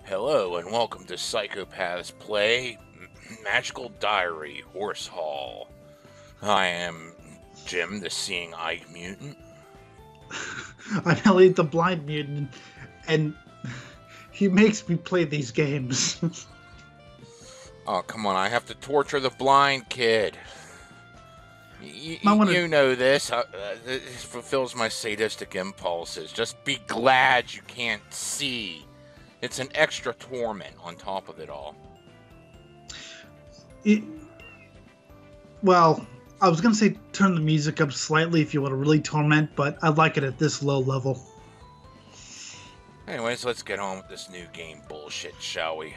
Hello and welcome to Psychopaths Play Magical Diary Horse Hall. I am Jim, the Seeing Eye Mutant. I'm Elliot, the Blind Mutant, and he makes me play these games. Oh, come on, I have to torture the blind kid. You know this. This fulfills my sadistic impulses. Just be glad you can't see. It's an extra torment on top of it all. Well, I was going to say turn the music up slightly if you want to really torment, but I like it at this low level. Anyways, let's get on with this new game bullshit, shall we?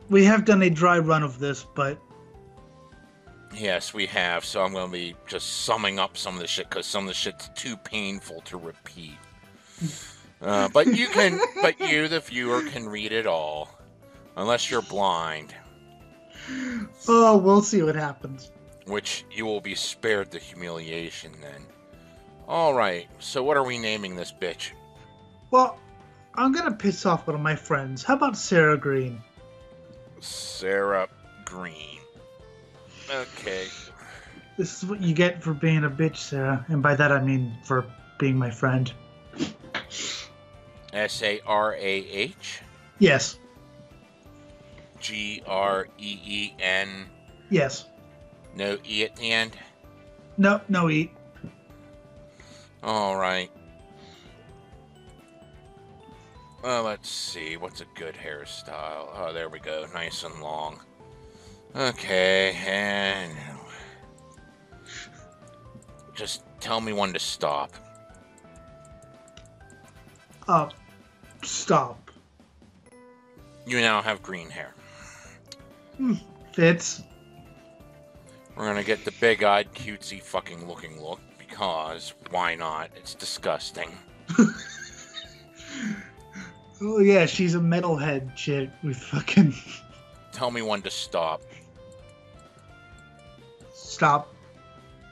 We have done a dry run of this, but... Yes, we have, so I'm going to be just summing up some of the shit, because some of the shit's too painful to repeat. But you, the viewer, can read it all. Unless you're blind. Oh, we'll see what happens. Which you will be spared the humiliation then. Alright, so what are we naming this bitch? Well, I'm going to piss off one of my friends. How about Sarah Green? Sarah Green. Okay. This is what you get for being a bitch, Sarah. And by that I mean for being my friend. S-A-R-A-H? Yes. G-R-E-E-N? Yes. No E at the end? No E. Alright. Well, let's see. What's a good hairstyle? Oh, there we go. Nice and long. Okay, and... just tell me when to stop. Stop. You now have green hair. Fits. We're gonna get the big-eyed, cutesy fucking looking look, because why not? It's disgusting. Oh yeah, she's a metalhead chick with fucking... Tell me when to stop. Stop.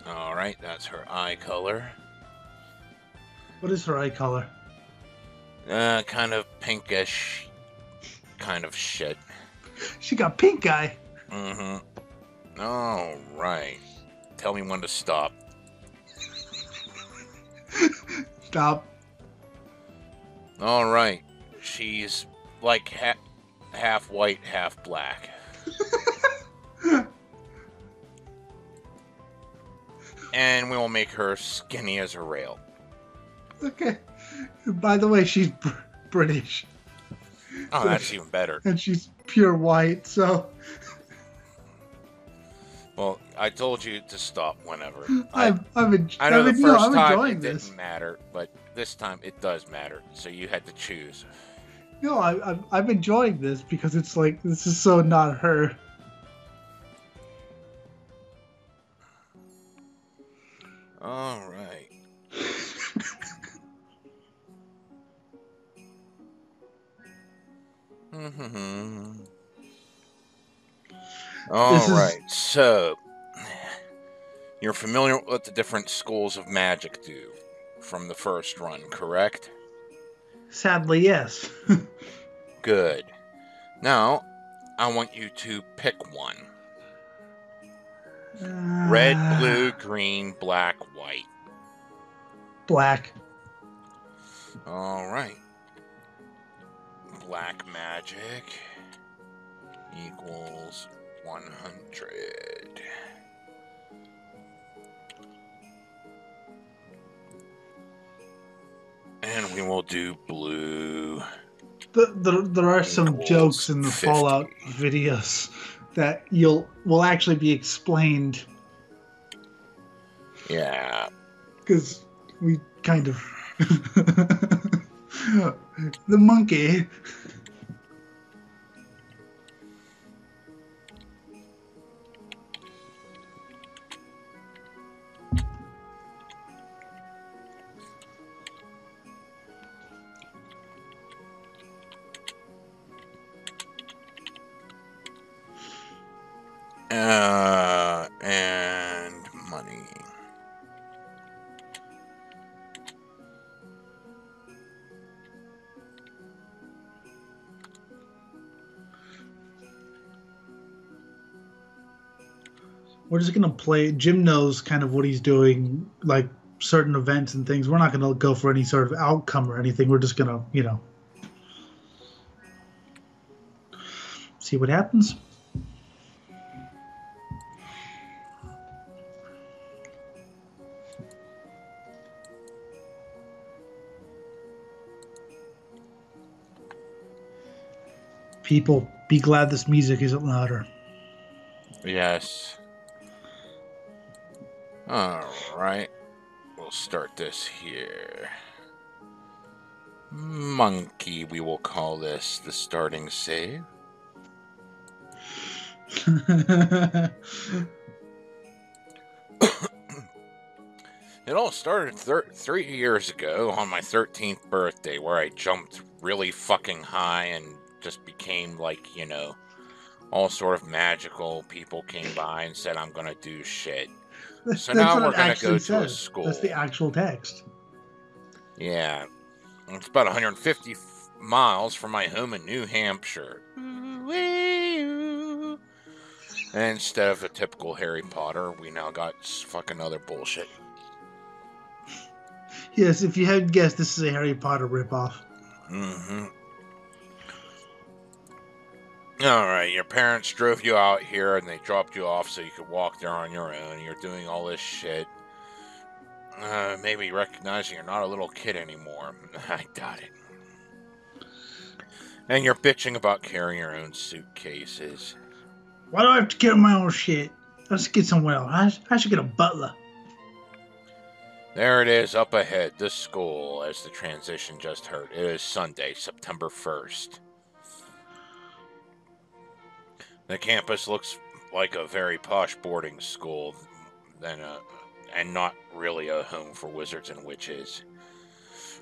Alright, that's her eye color. What is her eye color? Kind of pinkish. Kind of shit. She got pink eye. Mm-hmm. Alright. Tell me when to stop. Stop. Alright. She's like half white, half black. And we will make her skinny as a rail. Okay. By the way, she's British. Oh, that's even better. And she's pure white, so... Well, I told you to stop whenever. I know the first time enjoying it this. didn't matter, but this time it does matter. So you had to choose. No, I'm enjoying this because it's like, this is so not her. All right. All right. So, you're familiar with what the different schools of magic do from the first run, correct? Sadly, yes. Good. Now, I want you to pick one. Red, blue, green, black, white. Black. All right. Black magic equals 100. And we will do blue. There are some jokes in the 50. Fallout videos that will actually be explained. Yeah. Because we kind of... the monkey. And money. We're just gonna play. Jim knows kind of what he's doing, like certain events and things. We're not gonna go for any sort of outcome or anything. We're just gonna, see what happens. People, be glad this music isn't louder. Yes. Alright. We'll start this here. Monkey, we will call this the starting save. It all started 3 years ago on my 13th birthday, where I jumped really fucking high and just became like, all sort of magical. People came by and said I'm gonna do shit. So now we're gonna go to a school. That's the actual text. Yeah. It's about 150 miles from my home in New Hampshire. And instead of a typical Harry Potter, we now got fucking other bullshit. Yes, if you hadn't guessed, this is a Harry Potter ripoff. Mm-hmm. Alright, your parents drove you out here and they dropped you off so you could walk there on your own. You're doing all this shit. Maybe recognizing you're not a little kid anymore. I doubt it. And you're bitching about carrying your own suitcases. Why do I have to carry my own shit? Let's get somewhere else. I should get a butler. There it is, up ahead, the school, as the transition just heard. It is Sunday, September 1st. The campus looks like a very posh boarding school, and not really a home for wizards and witches,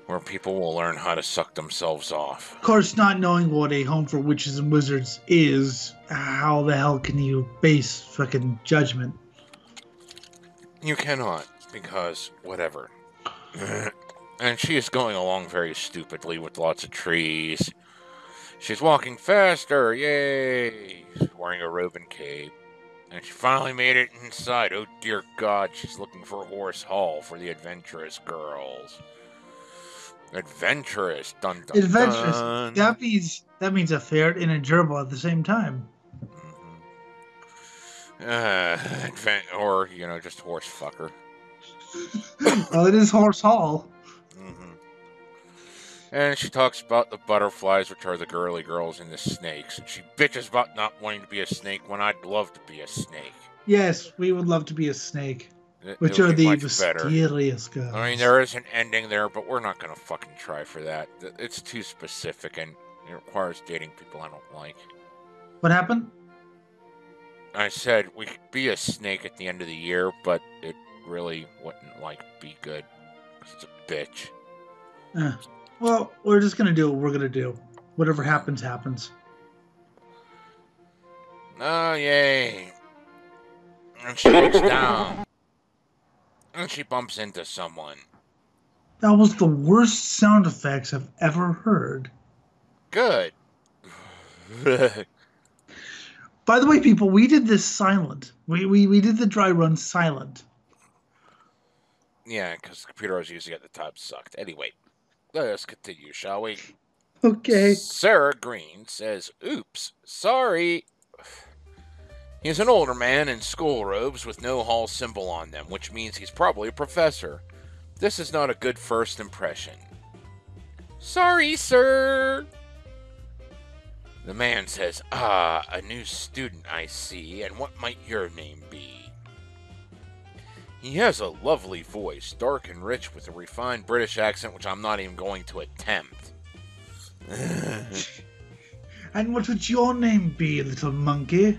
where people will learn how to suck themselves off. Of course, not knowing what a home for witches and wizards is, how the hell can you base fucking judgment? You cannot, because whatever. And she is going along very stupidly with lots of trees. She's walking faster, yay! She's wearing a robe and cape. And she finally made it inside. Oh dear God, she's looking for Horace Hall for the adventurous girls. Adventurous, dun dun adventurous. Dun. That means a ferret and a gerbil at the same time. Mm-hmm. Or just horse fucker. Well, it is Horace Hall. Mm-hmm. And she talks about the butterflies, which are the girly girls, and the snakes. And she bitches about not wanting to be a snake when I'd love to be a snake. Yes, we would love to be a snake. Which are the mysterious girls. I mean, there is an ending there, but we're not going to fucking try for that. It's too specific, and it requires dating people I don't like. What happened? I said we could be a snake at the end of the year, but it really wouldn't, be good. It's a bitch. Well, we're just going to do what we're going to do. Whatever happens, happens. Oh, yay. And she looks down. And she bumps into someone. That was the worst sound effects I've ever heard. Good. By the way, people, we did this silent. We did the dry run silent. Yeah, because the computer I was using at the time sucked. Anyway, let us continue, shall we? Okay. Sarah Green says, oops, sorry. He's an older man in school robes with no hall symbol on them, which means he's probably a professor. This is not a good first impression. Sorry, sir. The man says, a new student, I see, and what might your name be? He has a lovely voice, dark and rich with a refined British accent, which I'm not even going to attempt. And what would your name be, little monkey?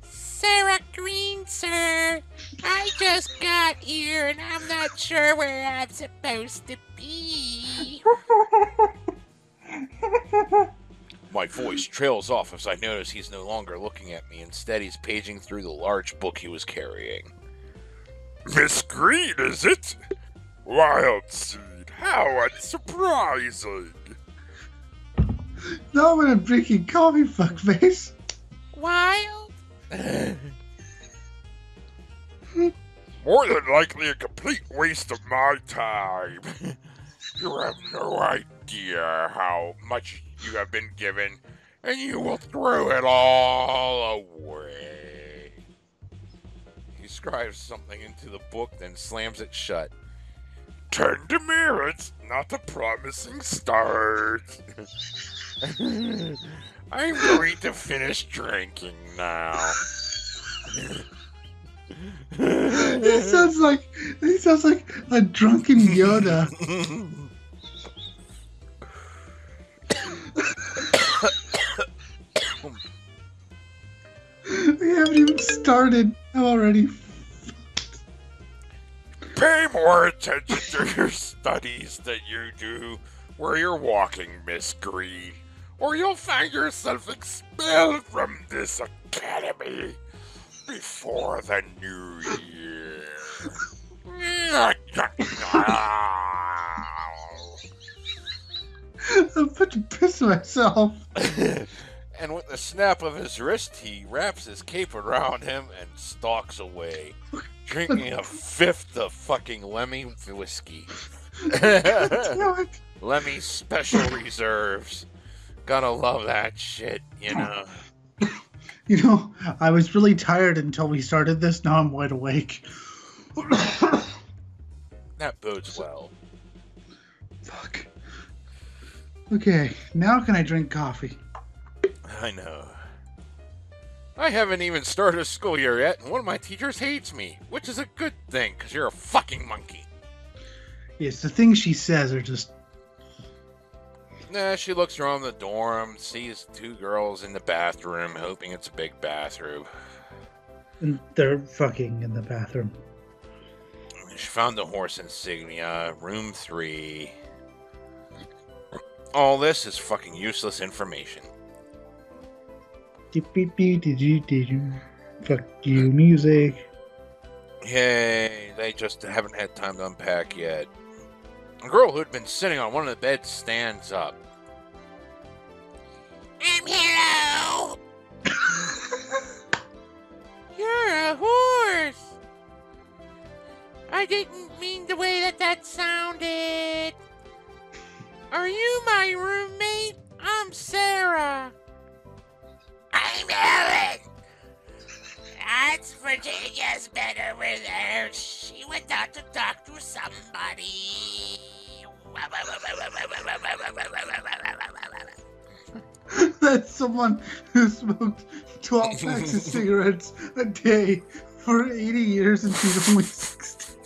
Sarah Green, sir. I just got here and I'm not sure where I'm supposed to be. My voice trails off as I notice he's no longer looking at me. Instead, he's paging through the large book he was carrying. Miss Green, is it? Wild seed, how unsurprising. No, I'm gonna drink your coffee, fuckface. wild? More than likely a complete waste of my time. You have no idea how much you have been given, and you will throw it all away. He scribes something into the book, then slams it shut. Turn to merits, not a promising start. I'm going to finish drinking now. He sounds like a drunken Yoda. We haven't even started. I'm already. Pay more attention to your studies that you do where you're walking, Miss Green, or you'll find yourself expelled from this academy before the new year. I'm about to piss myself. And with the snap of his wrist, he wraps his cape around him and stalks away, drinking a fifth of fucking Lemmy whiskey. Lemmy Special Reserves. Gotta love that shit, you know. You know, I was really tired until we started this. Now I'm wide awake. That bodes well. Fuck. Okay, now can I drink coffee? I know. I haven't even started a school year yet, and one of my teachers hates me, which is a good thing, because you're a fucking monkey. Yes, the things she says are just... Nah, she looks around the dorm, sees two girls in the bathroom, hoping it's a big bathroom. And they're fucking in the bathroom. She found the horse insignia, room 3. All this is fucking useless information. Fuck you, music. Yay, they just haven't had time to unpack yet. A girl who had been sitting on one of the beds stands up. Hello. You're a horse. I didn't mean the way that sounded. Are you my roommate? I'm Sarah. I'm Ellen. That's Virginia's bed over there. She went out to talk to somebody. That's someone who smoked 12 packs of cigarettes a day for 80 years and she's only 16.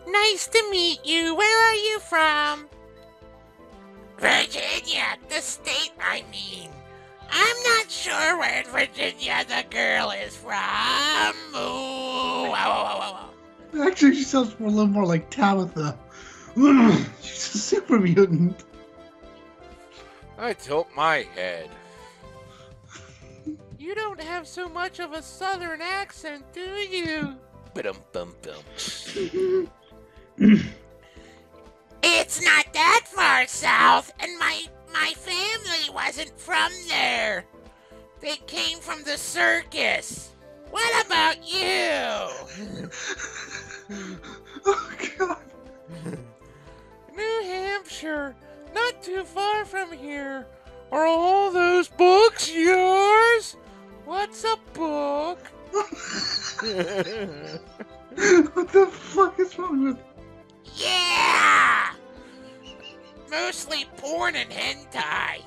Nice to meet you. Where are you from? Virginia, the state, I mean. I'm not sure where in Virginia the girl is from. Ooh, Actually, she sounds a little more like Tabitha. She's a super mutant. I tilt my head. You don't have so much of a southern accent, do you? Ba-dum-bum-bum. It's not that far south, and my family wasn't from there. They came from the circus. What about you? Oh, God. New Hampshire, not too far from here. Are all those books yours? What's a book? What the fuck is wrong with... Yeah! Mostly porn and hentai.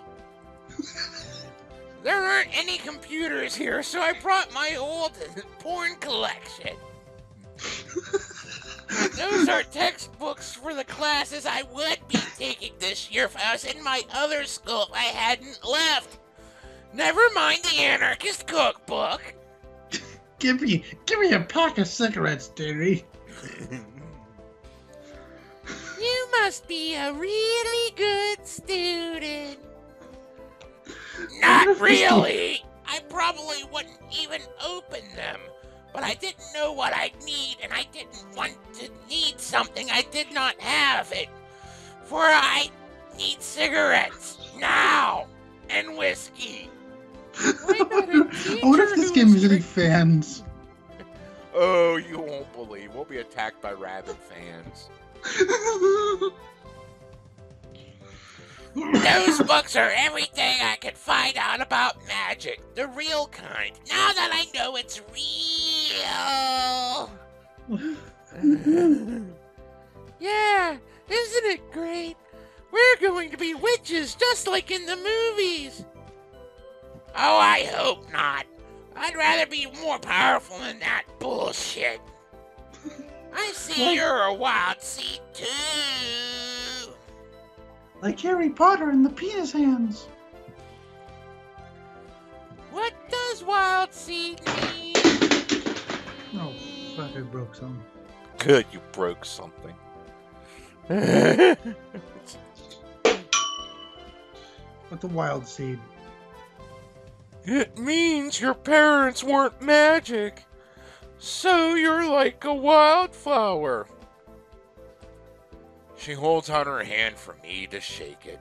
There aren't any computers here, so I brought my old porn collection. Those are textbooks for the classes I would be taking this year if I was in my other school if I hadn't left. Never mind the anarchist cookbook. Give me a pack of cigarettes, dearie. You must be a really good student. Not really. I probably wouldn't even open them. But I didn't know what I'd need, and I didn't want to need something I did not have it. For I need cigarettes now, and whiskey. I met a teacher I wonder if this game has any fans. Oh, you won't believe. We'll be attacked by rabid fans. Those books are everything I could find out about magic. The real kind. Now that I know it's real. Yeah, isn't it great? We're going to be witches just like in the movies. Oh, I hope not. I'd rather be more powerful than that bullshit. I see you're a wild seed too. Like Harry Potter and the penis hands. What does wild seed mean? Oh, fuck, I broke something. Good, you broke something. What's a wild seed? It means your parents weren't magic. So you're like a wildflower. She holds out her hand for me to shake it.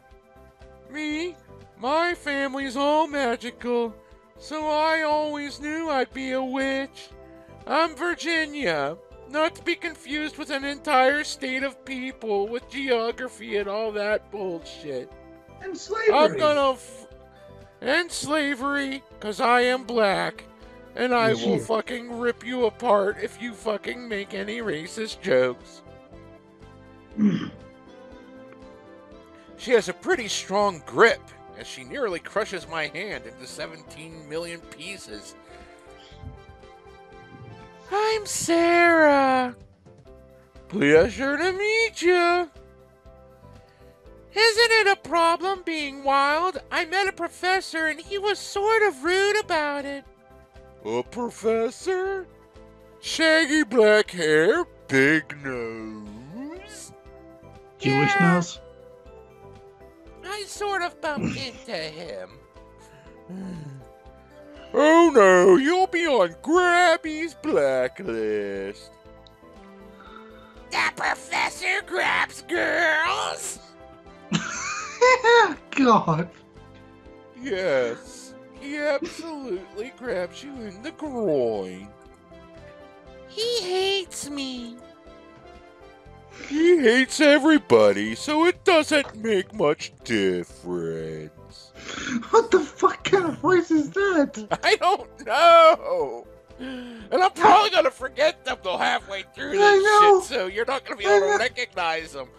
Me? My family's all magical, so I always knew I'd be a witch. I'm Virginia, not to be confused with an entire state of people with geography and all that bullshit. And slavery. I'm gonna and slavery, 'cause I am black, and I Yes, will you. fucking rip you apart if you fucking make any racist jokes. She has a pretty strong grip, as she nearly crushes my hand into 17 million pieces. I'm Sarah. Pleasure to meet you. Isn't it a problem being wild? I met a professor and he was sort of rude about it. A professor? Shaggy black hair, big nose. Jewish Yeah. nose? I sort of bumped into him. Oh no, you'll be on Grabby's blacklist. That professor grabs girls? God. Yes, he absolutely grabs you in the groin. He hates me. He hates everybody, so it doesn't make much difference. What the fuck kind of voice is that? I don't know. And I'm probably gonna forget them till halfway through I this know. shit, so you're not gonna be able to recognize them.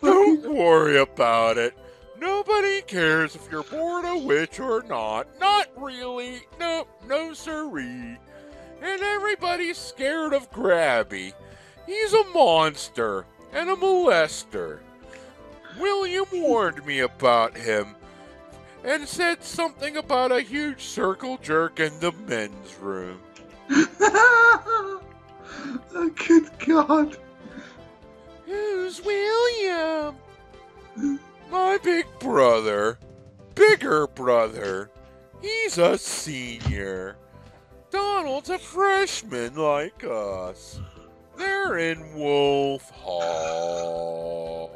Don't worry about it. Nobody cares if you're born a witch or not. Not really. No, no siree. And everybody's scared of Grabby. He's a monster and a molester. William warned me about him and said something about a huge circle jerk in the men's room. Oh, good God. Who's William? My big brother. Bigger brother. He's a senior. Donald's a freshman like us. They're in Wolf Hall.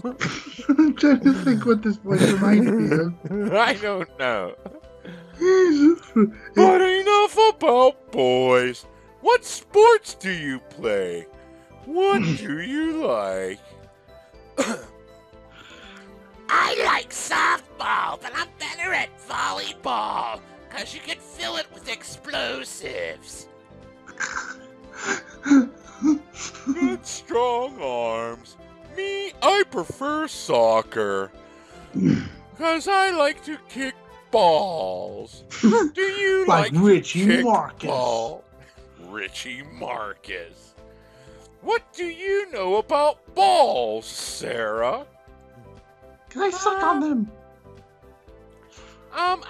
I'm trying to think what this voice reminds me of. I don't know. Jesus. But enough about boys. What sports do you play? What do you like? I like softball, but I'm better at volleyball, 'cause you can fill it with explosives. Good strong arms. Me, I prefer soccer. 'Cause I like to kick balls. Do you Like like Richie to kick Marcus. ball? Richie Marcus. What do you know about balls, Sarah? Can I suck on them?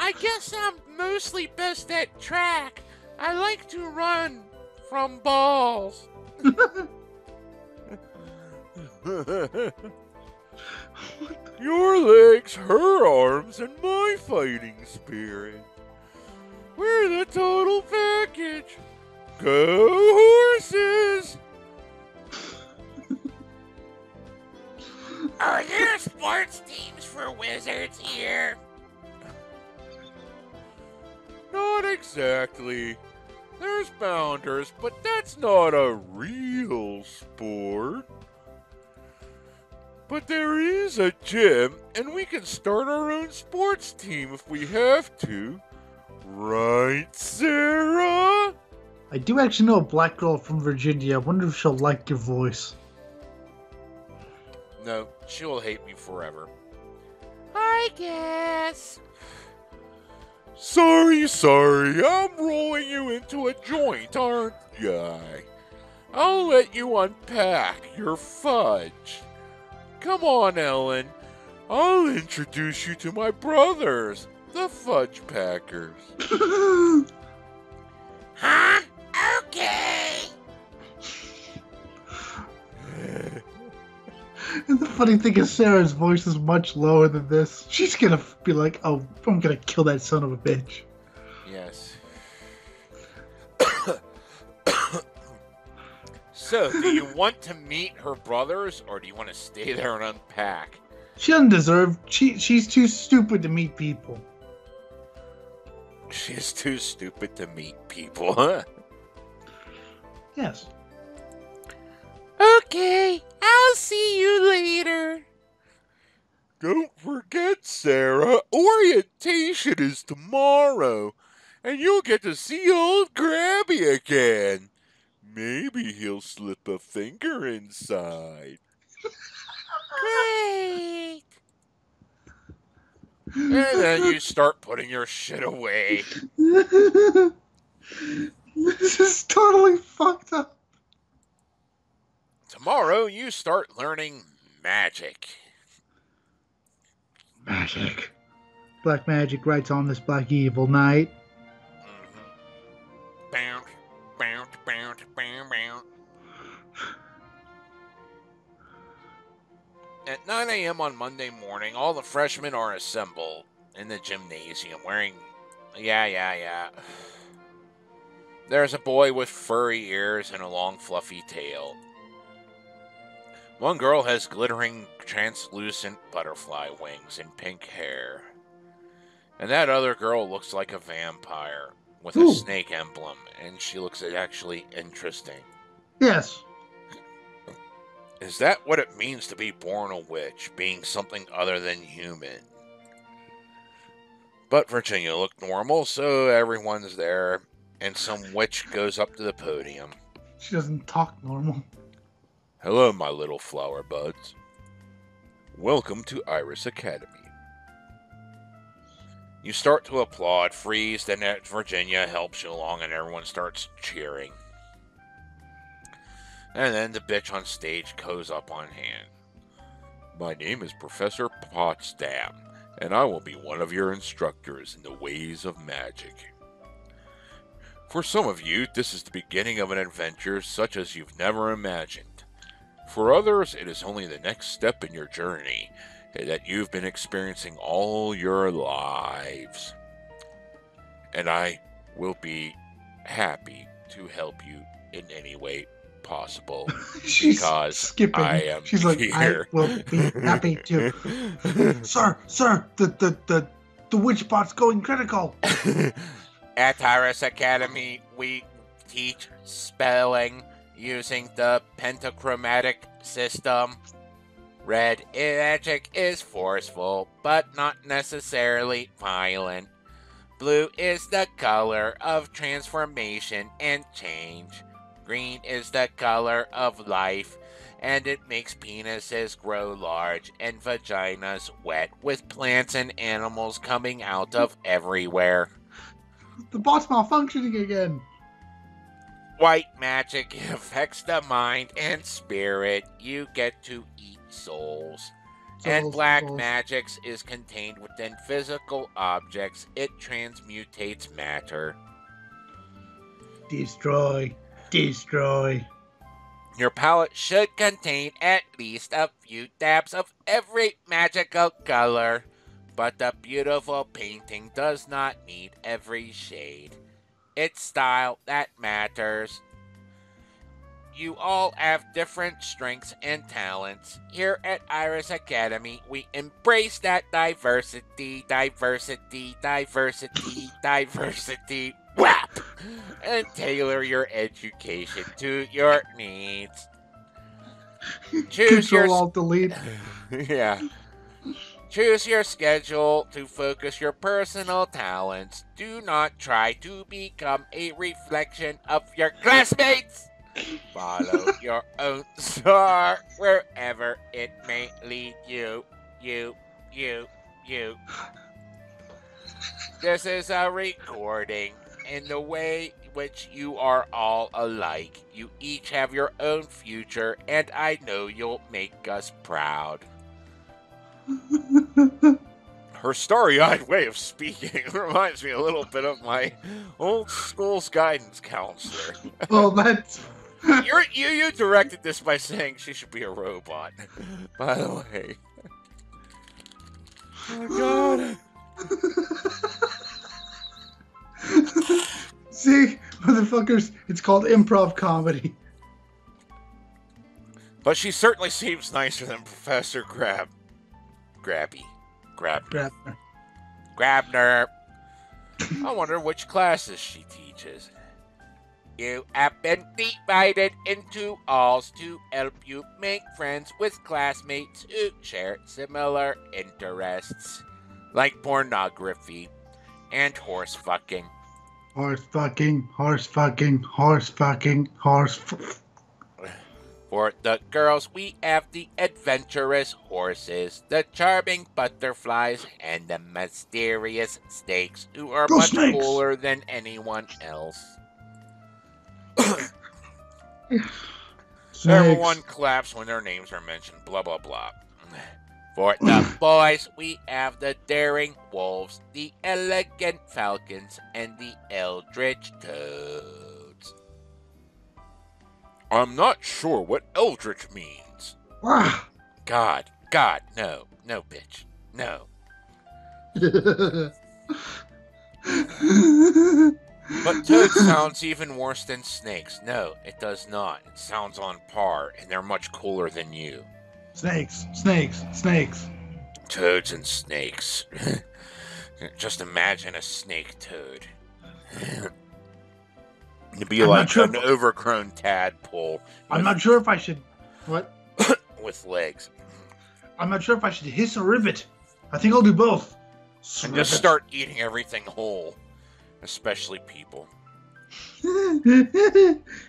I guess I'm mostly best at track. I like to run from balls. Your legs, her arms, and my fighting spirit. We're the total package. Go horses! Are you wizards here. Not exactly. There's bounders, but that's not a real sport. But there is a gym, and we can start our own sports team if we have to. Right, Sarah? I do actually know a black girl from Virginia. I wonder if she'll like your voice. No, she will hate me forever. I guess. Sorry, I'm rolling you into a joint, aren't I? I'll let you unpack your fudge. Come on, Ellen. I'll introduce you to my brothers, the Fudge Packers. Huh? Okay. And the funny thing is, Sarah's voice is much lower than this. She's gonna be like, "Oh, I'm gonna kill that son of a bitch." Yes. So, do you want to meet her brothers, or do you want to stay there and unpack? She doesn't deserve. She's too stupid to meet people. She's too stupid to meet people, huh? Yes. Okay, I'll see you later. Don't forget, Sarah, orientation is tomorrow, and you'll get to see old Grabby again. Maybe he'll slip a finger inside. Great. And then you start putting your shit away. This is totally fucked up. Tomorrow, you start learning magic. Magic. Black magic writes on this black evil night. Bounce, bounce, bounce, bounce, bounce. At 9 a.m. on Monday morning, all the freshmen are assembled in the gymnasium wearing... Yeah. There's a boy with furry ears and a long fluffy tail. One girl has glittering, translucent butterfly wings and pink hair. And that other girl looks like a vampire with a snake emblem, and she looks actually interesting. Yes. Is that what it means to be born a witch, being something other than human? But Virginia looked normal, so everyone's there, and some witch goes up to the podium. She doesn't talk normal. Hello, my little flower buds. Welcome to Iris Academy. You start to applaud, freeze, then Virginia helps you along, and everyone starts cheering. And then the bitch on stage goes up on hand. My name is Professor Potsdam, and I will be one of your instructors in the ways of magic. For some of you, this is the beginning of an adventure such as you've never imagined. For others, it is only the next step in your journey that you've been experiencing all your lives. And I will be happy to help you in any way possible. She's because skipping. I am She's like, here. I will be happy to. Sir, the witch bot's going critical. At Iris Academy, we teach spelling using the pentachromatic system. Red magic is forceful, but not necessarily violent. Blue is the color of transformation and change. Green is the color of life, and it makes penises grow large and vaginas wet, with plants and animals coming out of everywhere. The bot's malfunctioning again. White magic affects the mind and spirit. You get to eat souls. And black magics is contained within physical objects. It transmutates matter. Destroy. Your palette should contain at least a few dabs of every magical color, but the beautiful painting does not need every shade. It's style that matters. you all have different strengths and talents. Here at Iris Academy, we embrace that diversity, whap, and tailor your education to your needs. Choose Control Alt Delete. yeah. Choose your schedule to focus your personal talents. Do not try to become a reflection of your classmates. Follow your own star wherever it may lead you. You. This is a recording. In the way which you are all alike. You each have your own future, and I know you'll make us proud. Her starry-eyed way of speaking reminds me a little bit of my old school's guidance counselor. Oh, that's... You directed this by saying she should be a robot, by the way. Oh, God. See, motherfuckers, it's called improv comedy. But she certainly seems nicer than Professor Grabner. I wonder which classes she teaches. You have been divided into alls to help you make friends with classmates who share similar interests, like pornography and horse fucking. For the girls, we have the adventurous horses, the charming butterflies, and the mysterious snakes, who are much cooler than anyone else. Everyone claps when their names are mentioned, blah, blah, blah. For the boys, we have the daring wolves, the elegant falcons, and the eldritch toads. I'm not sure what eldritch means. God, no, bitch, no. But toad sounds even worse than snakes. No, it does not. It sounds on par, and they're much cooler than you. Snakes. Toads and snakes. Just imagine a snake toad. It'd be like an overgrown tadpole. I'm not sure if I should... What? With legs. I'm not sure if I should hiss or rivet. I think I'll do both. And just start eating everything whole. Especially people.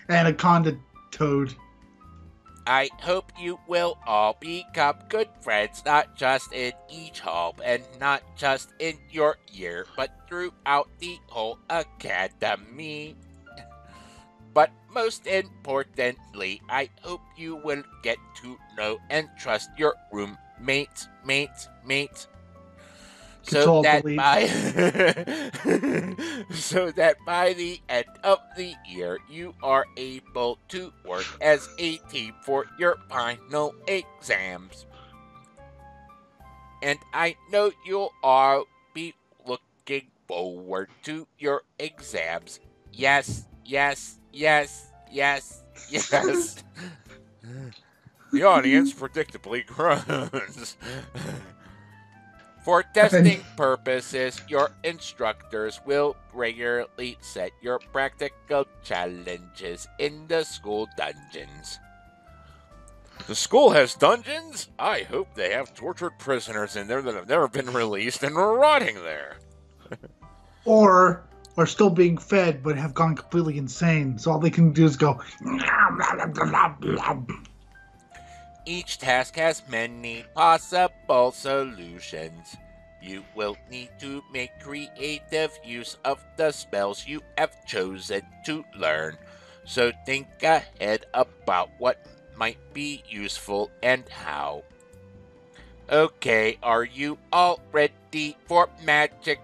Anaconda toad. I hope you will all become good friends, not just in each hall, and not just in your year, but throughout the whole academy. But most importantly, I hope you will get to know and trust your roommates, so that by the end of the year, you are able to work as a team for your final exams. And I know you'll all be looking forward to your exams. Yes. The audience predictably groans. For testing purposes, your instructors will regularly set your practical challenges in the school dungeons. The school has dungeons? I hope they have tortured prisoners in there that have never been released and are rotting there. Or are still being fed but have gone completely insane, so all they can do is go... Each task has many possible solutions. You will need to make creative use of the spells you have chosen to learn, so think ahead about what might be useful and how. Okay, are you all ready for magic?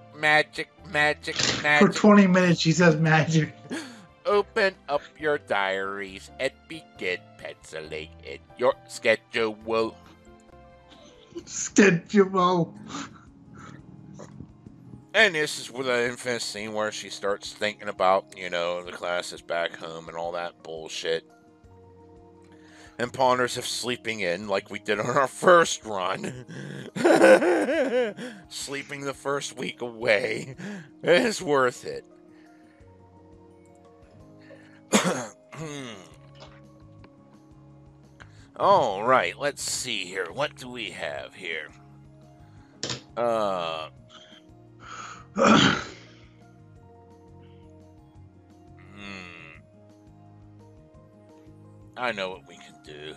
For 20 minutes she says magic. Open up your diaries and begin penciling in your schedule. And this is with the infamous scene where she starts thinking about, the classes back home and all that bullshit. and ponders if sleeping in, like we did on our first run, sleeping the first week away, is worth it. All right, let's see here. What do we have here? I know what we can do.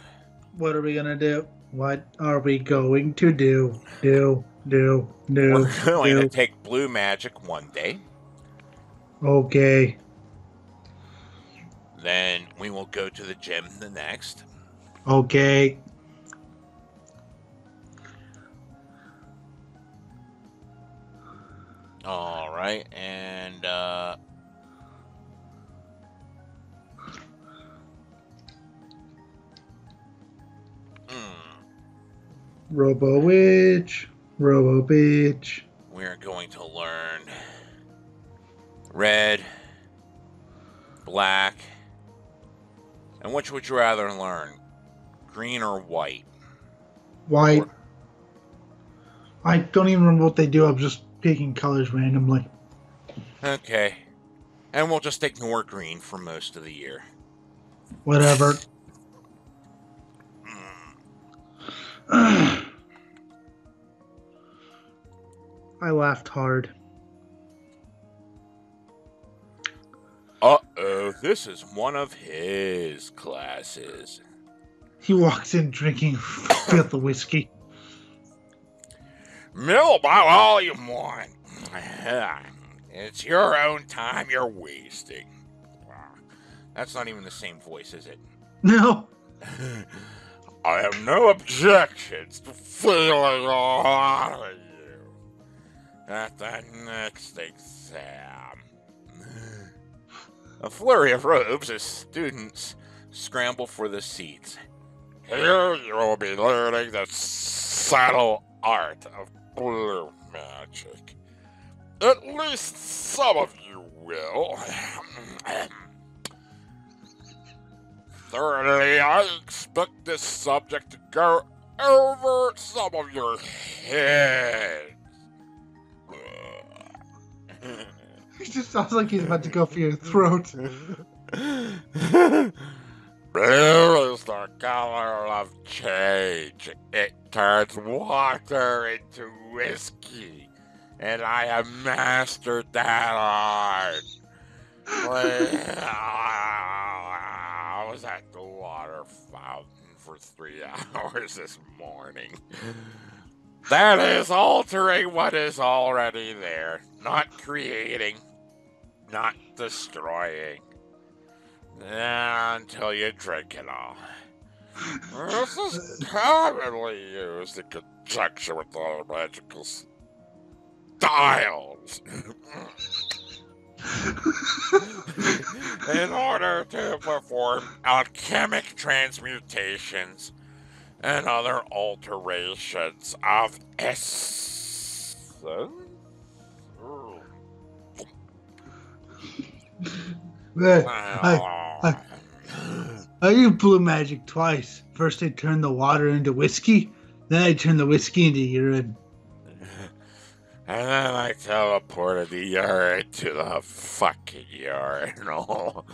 What are we gonna do? What are we going to do? We're going to take blue magic one day. Okay. Then we will go to the gym the next. Okay. All right, and Robo Witch. Robo Bitch. we're going to learn red, black, and which would you rather learn? Green or white? White. I don't even remember what they do. I'm just picking colors randomly. Okay. And we'll just ignore green for most of the year. Whatever. I laughed hard. Uh-oh, this is one of his classes. He walks in drinking filth of whiskey. Mill about all you want. It's your own time you're wasting. That's not even the same voice, is it? No. I have no objections to feeling on you at the next exam. A flurry of robes as students scramble for the seats. Here you will be learning the subtle art of blue magic. At least some of you will. Thirdly, I expect this subject to go over some of your heads. It just sounds like he's about to go for your throat. Blue is the color of change. It turns water into whiskey. And I have mastered that art. I was at the water fountain for 3 hours this morning. That is altering what is already there. Not creating. Not destroying. Until you drink it all. This is commonly used in conjunction with other magical styles. In order to perform alchemic transmutations and other alterations of essence. I used blue magic twice. First I turned the water into whiskey, then I turned the whiskey into urine. And then I teleported the urine to the fucking urinal.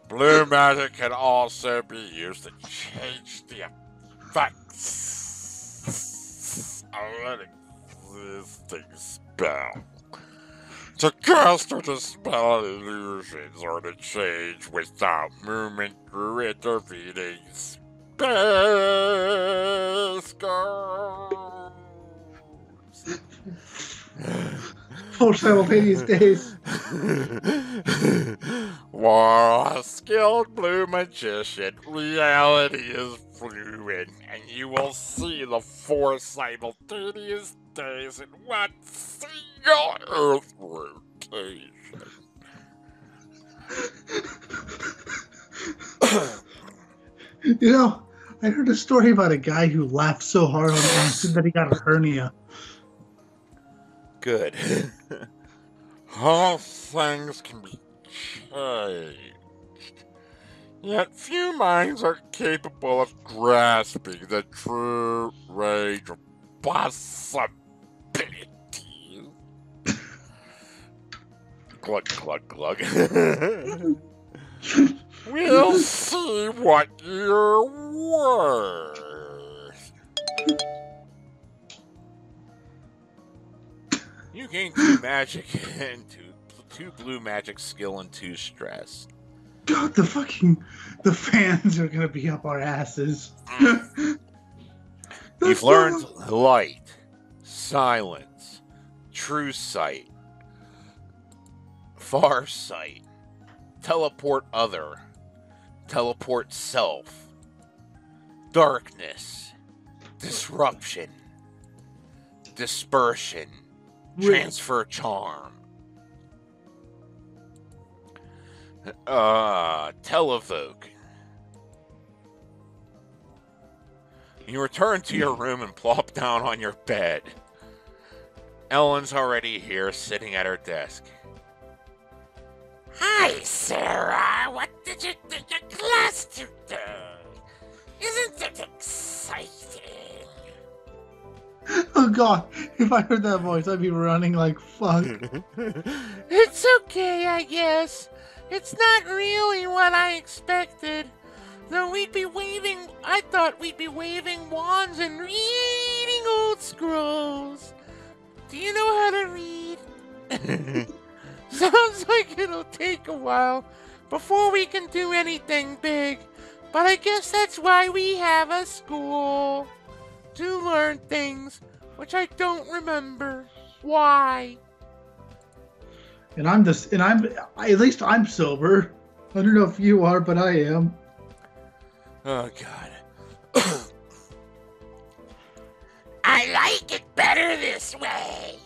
Blue magic can also be used to change the effects of an existing spell. To cast or dispel illusions or to change without movement through intervening space goes. Full simultaneous days. For a skilled blue magician, reality is fluid, and you will see the 4 simultaneous days in one single Earth rotation. You know, I heard a story about a guy who laughed so hard on acid that he got a hernia. Good. All things can be changed. Yet few minds are capable of grasping the true range of possibilities. Glug, glug, glug. We'll see what you're worth. You gain 2 magic and 2 blue magic skill and 2 stress. God, the fans are gonna be up our asses. You've learned light, silence, true sight, far sight, teleport other, teleport self, darkness, disruption, dispersion, transfer charm. Televoke. You return to your room and plop down on your bed. Ellen's already here, sitting at her desk. Hi, Sarah. What did you do your class today? Isn't it exciting? Oh God, if I heard that voice, I'd be running like fuck. It's okay, I guess. It's not really what I expected. Though I thought we'd be waving wands and reading old scrolls. Do you know how to read? Sounds like it'll take a while before we can do anything big. But I guess that's why we have a school. To learn things, which I don't remember. Why? And at least I'm sober. I don't know if you are, but I am. Oh, God. I like it better this way.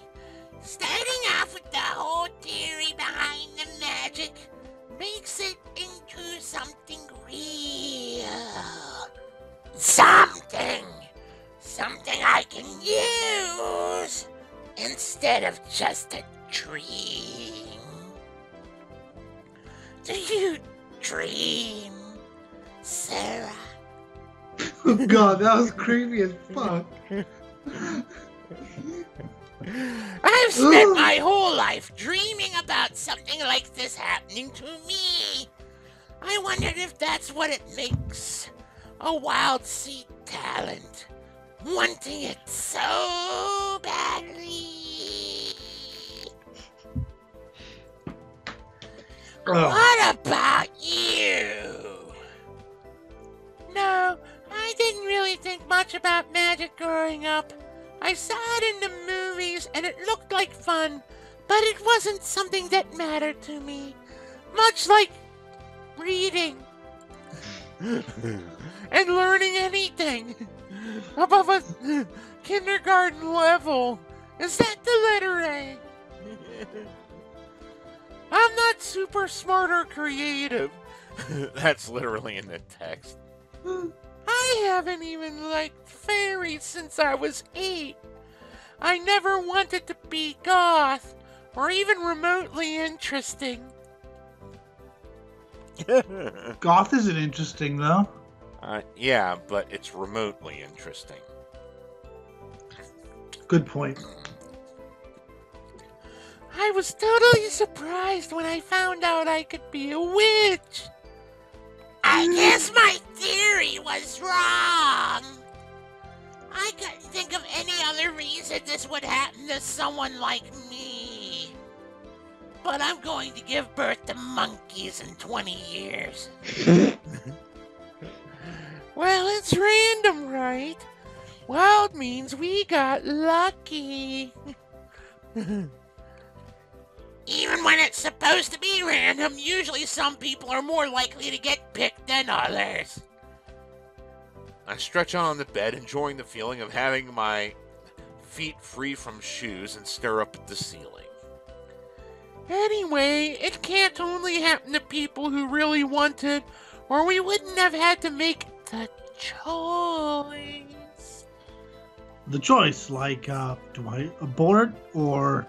Starting off with the whole theory behind the magic makes it into something real. Something I can use instead of just a dream. Do you dream, Sarah? Oh God, that was creepy as fuck. I've spent my whole life dreaming about something like this happening to me. I wondered if that's what it makes a wild seed talent, wanting it so badly. What about you? No, I didn't really think much about magic growing up. I saw it in the movies and it looked like fun, but it wasn't something that mattered to me. Much like reading and learning anything above a kindergarten level. Is that the letter A? I'm not super smart or creative. That's literally in the text. I haven't even liked fairies since I was 8. I never wanted to be goth or even remotely interesting. Goth isn't interesting though. Yeah, but it's remotely interesting. Good point. I was totally surprised when I found out I could be a witch. I guess my theory was wrong. I couldn't think of any other reason this would happen to someone like me. But I'm going to give birth to monkeys in 20 years. Well, it's random, right? Wild means we got lucky. Even when it's supposed to be random, usually some people are more likely to get picked than others. I stretch out on the bed, enjoying the feeling of having my feet free from shoes and stare up at the ceiling. Anyway, it can't only happen to people who really want it, or we wouldn't have had to make the choice. The choice, like, do I abort or,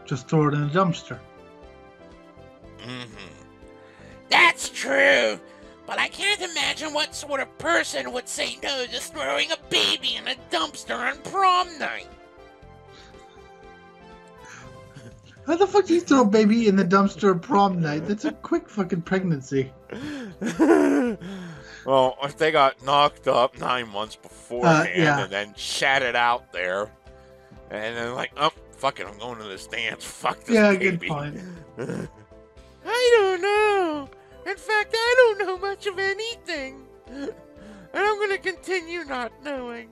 just throw it in a dumpster? That's true. but I can't imagine what sort of person would say no to throwing a baby in a dumpster on prom night. How the fuck do you throw a baby in the dumpster at prom night? That's a quick fucking pregnancy. Well, if they got knocked up 9 months beforehand yeah. and then shat it out there, and then like, oh, fuck it, I'm going to this dance. Fuck this baby. Yeah, good point. I don't know. In fact, I don't know much of anything. And I'm going to continue not knowing.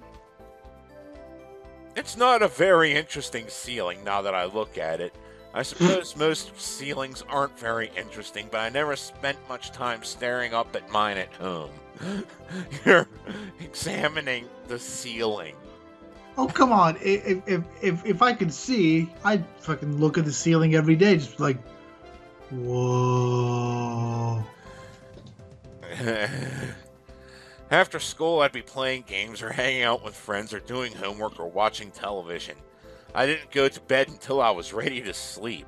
It's not a very interesting ceiling now that I look at it. I suppose most ceilings aren't very interesting, but I never spent much time staring up at mine at home. You're examining the ceiling. Oh, come on. If I could see, I'd fucking look at the ceiling every day, just like, whoa. After school, I'd be playing games or hanging out with friends or doing homework or watching television. I didn't go to bed until I was ready to sleep.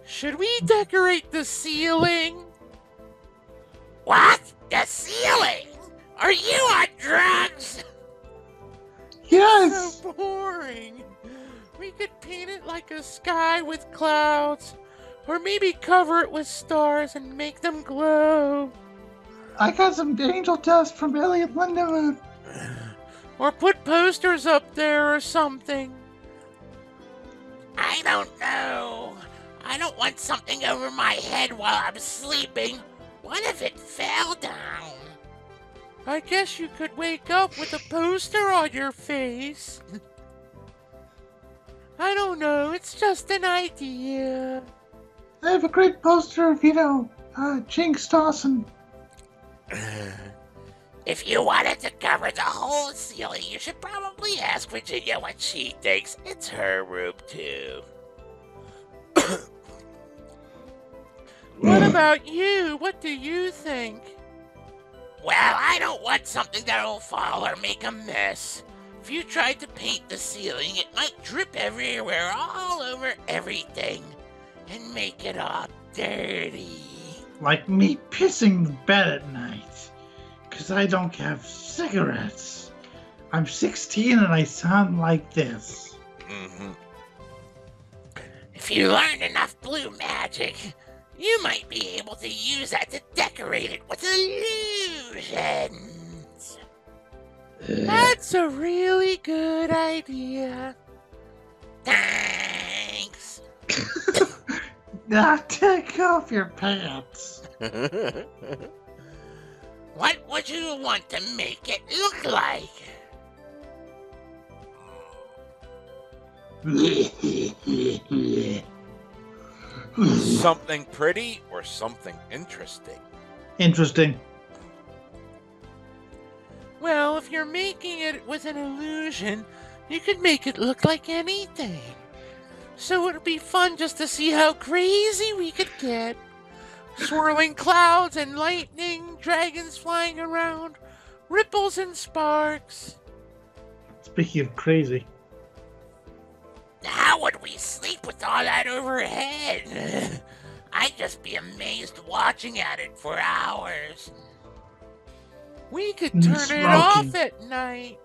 Should we decorate the ceiling? What? The ceiling? Are you on drugs? Yes! So boring. We could paint it like a sky with clouds. Or maybe cover it with stars and make them glow. I got some angel dust from Elliot Lindewood. Or put posters up there or something. I don't know. I don't want something over my head while I'm sleeping. What if it fell down? I guess you could wake up with a poster on your face. I don't know. It's just an idea. I have a great poster of, Jinx Dawson. If you wanted to cover the whole ceiling, you should probably ask Virginia what she thinks. It's her room, too. What about you? What do you think? Well, I don't want something that'll fall or make a mess. If you tried to paint the ceiling, it might drip everywhere, all over everything, and make it all dirty. Like me pissing the bed at night. Because I don't have cigarettes. I'm 16 and I sound like this. Mm-hmm. If you learn enough blue magic, you might be able to use that to decorate it with illusions. That's a really good idea. Thanks. Now take off your pants. What would you want to make it look like? Something pretty or something interesting? Interesting. Well, if you're making it with an illusion, you could make it look like anything. So it would be fun just to see how crazy we could get. Swirling clouds and lightning, dragons flying around, ripples and sparks. Speaking of crazy. How would we sleep with all that overhead? I'd just be amazed watching at it for hours. We could turn it off at night.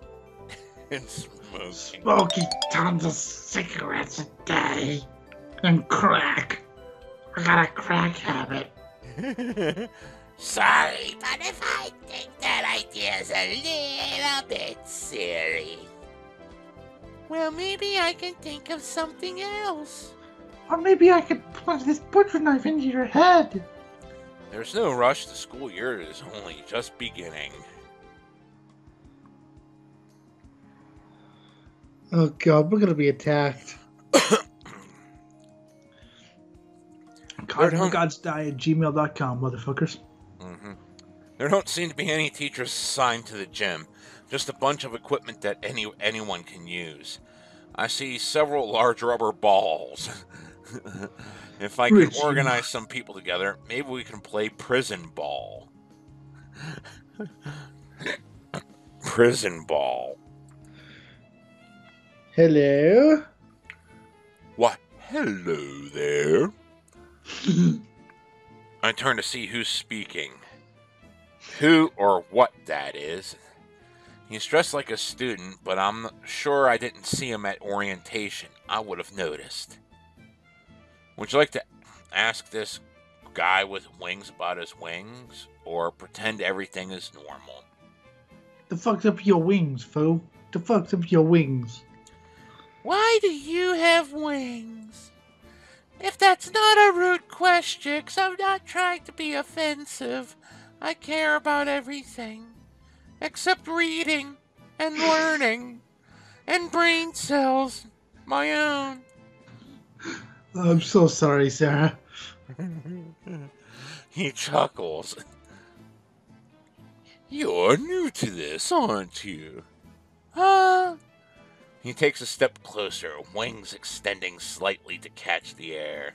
And smoking. Smoking tons of cigarettes a day. And crack. I got a crack habit. Sorry, but if I think that idea's a little bit silly. Well, maybe I can think of something else. Or maybe I could plunge this butcher knife into your head. There's no rush. The school year is only just beginning. Oh god, we're gonna be attacked. Cosmicgodsdie at gmail.com, motherfuckers. Mm-hmm. There don't seem to be any teachers assigned to the gym. Just a bunch of equipment that anyone can use. I see several large rubber balls. If I can organize some people together, maybe we can play prison ball. Prison ball. Hello? Why, hello there. I turn to see who's speaking. who or what that is. He's dressed like a student, but I'm sure I didn't see him at orientation. I would have noticed. Would you like to ask this guy with wings about his wings, or pretend everything is normal? The fuck's up your wings, fool? The fuck's up your wings? Why do you have wings? If that's not a rude question, 'cause I'm not trying to be offensive, I care about everything. Except reading and learning and brain cells, my own. I'm so sorry, Sarah. He chuckles. You're new to this, aren't you? He takes a step closer, wings extending slightly to catch the air.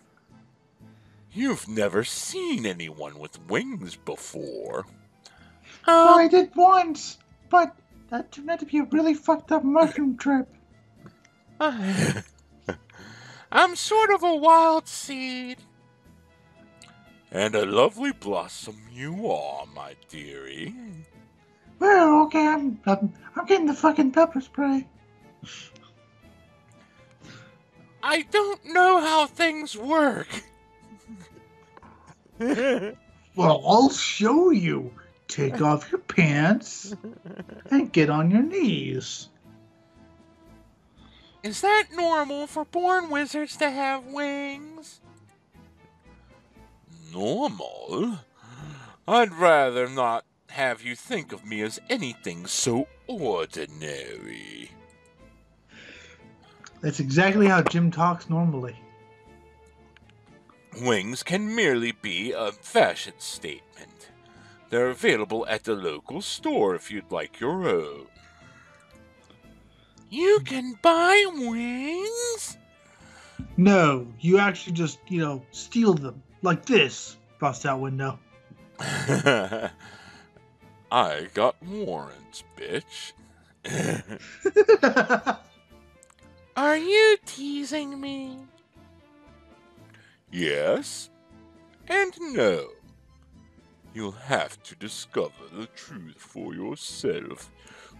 You've never seen anyone with wings before. Well, I did once, but that turned out to be a really fucked up mushroom trip. I'm sort of a wild seed. And a lovely blossom you are, my dearie. Well, okay, I'm getting the fucking pepper spray. I don't know how things work. Well, I'll show you. Take off your pants and get on your knees. Is that normal for born wizards to have wings? Normal? I'd rather not have you think of me as anything so ordinary. That's exactly how Jim talks normally. Wings can merely be a fashion statement. They're available at the local store if you'd like your own. You can buy wings? No, you actually just, steal them. Like this. Bust out window. I got warrants, bitch. Are you teasing me? Yes and no. You'll have to discover the truth for yourself,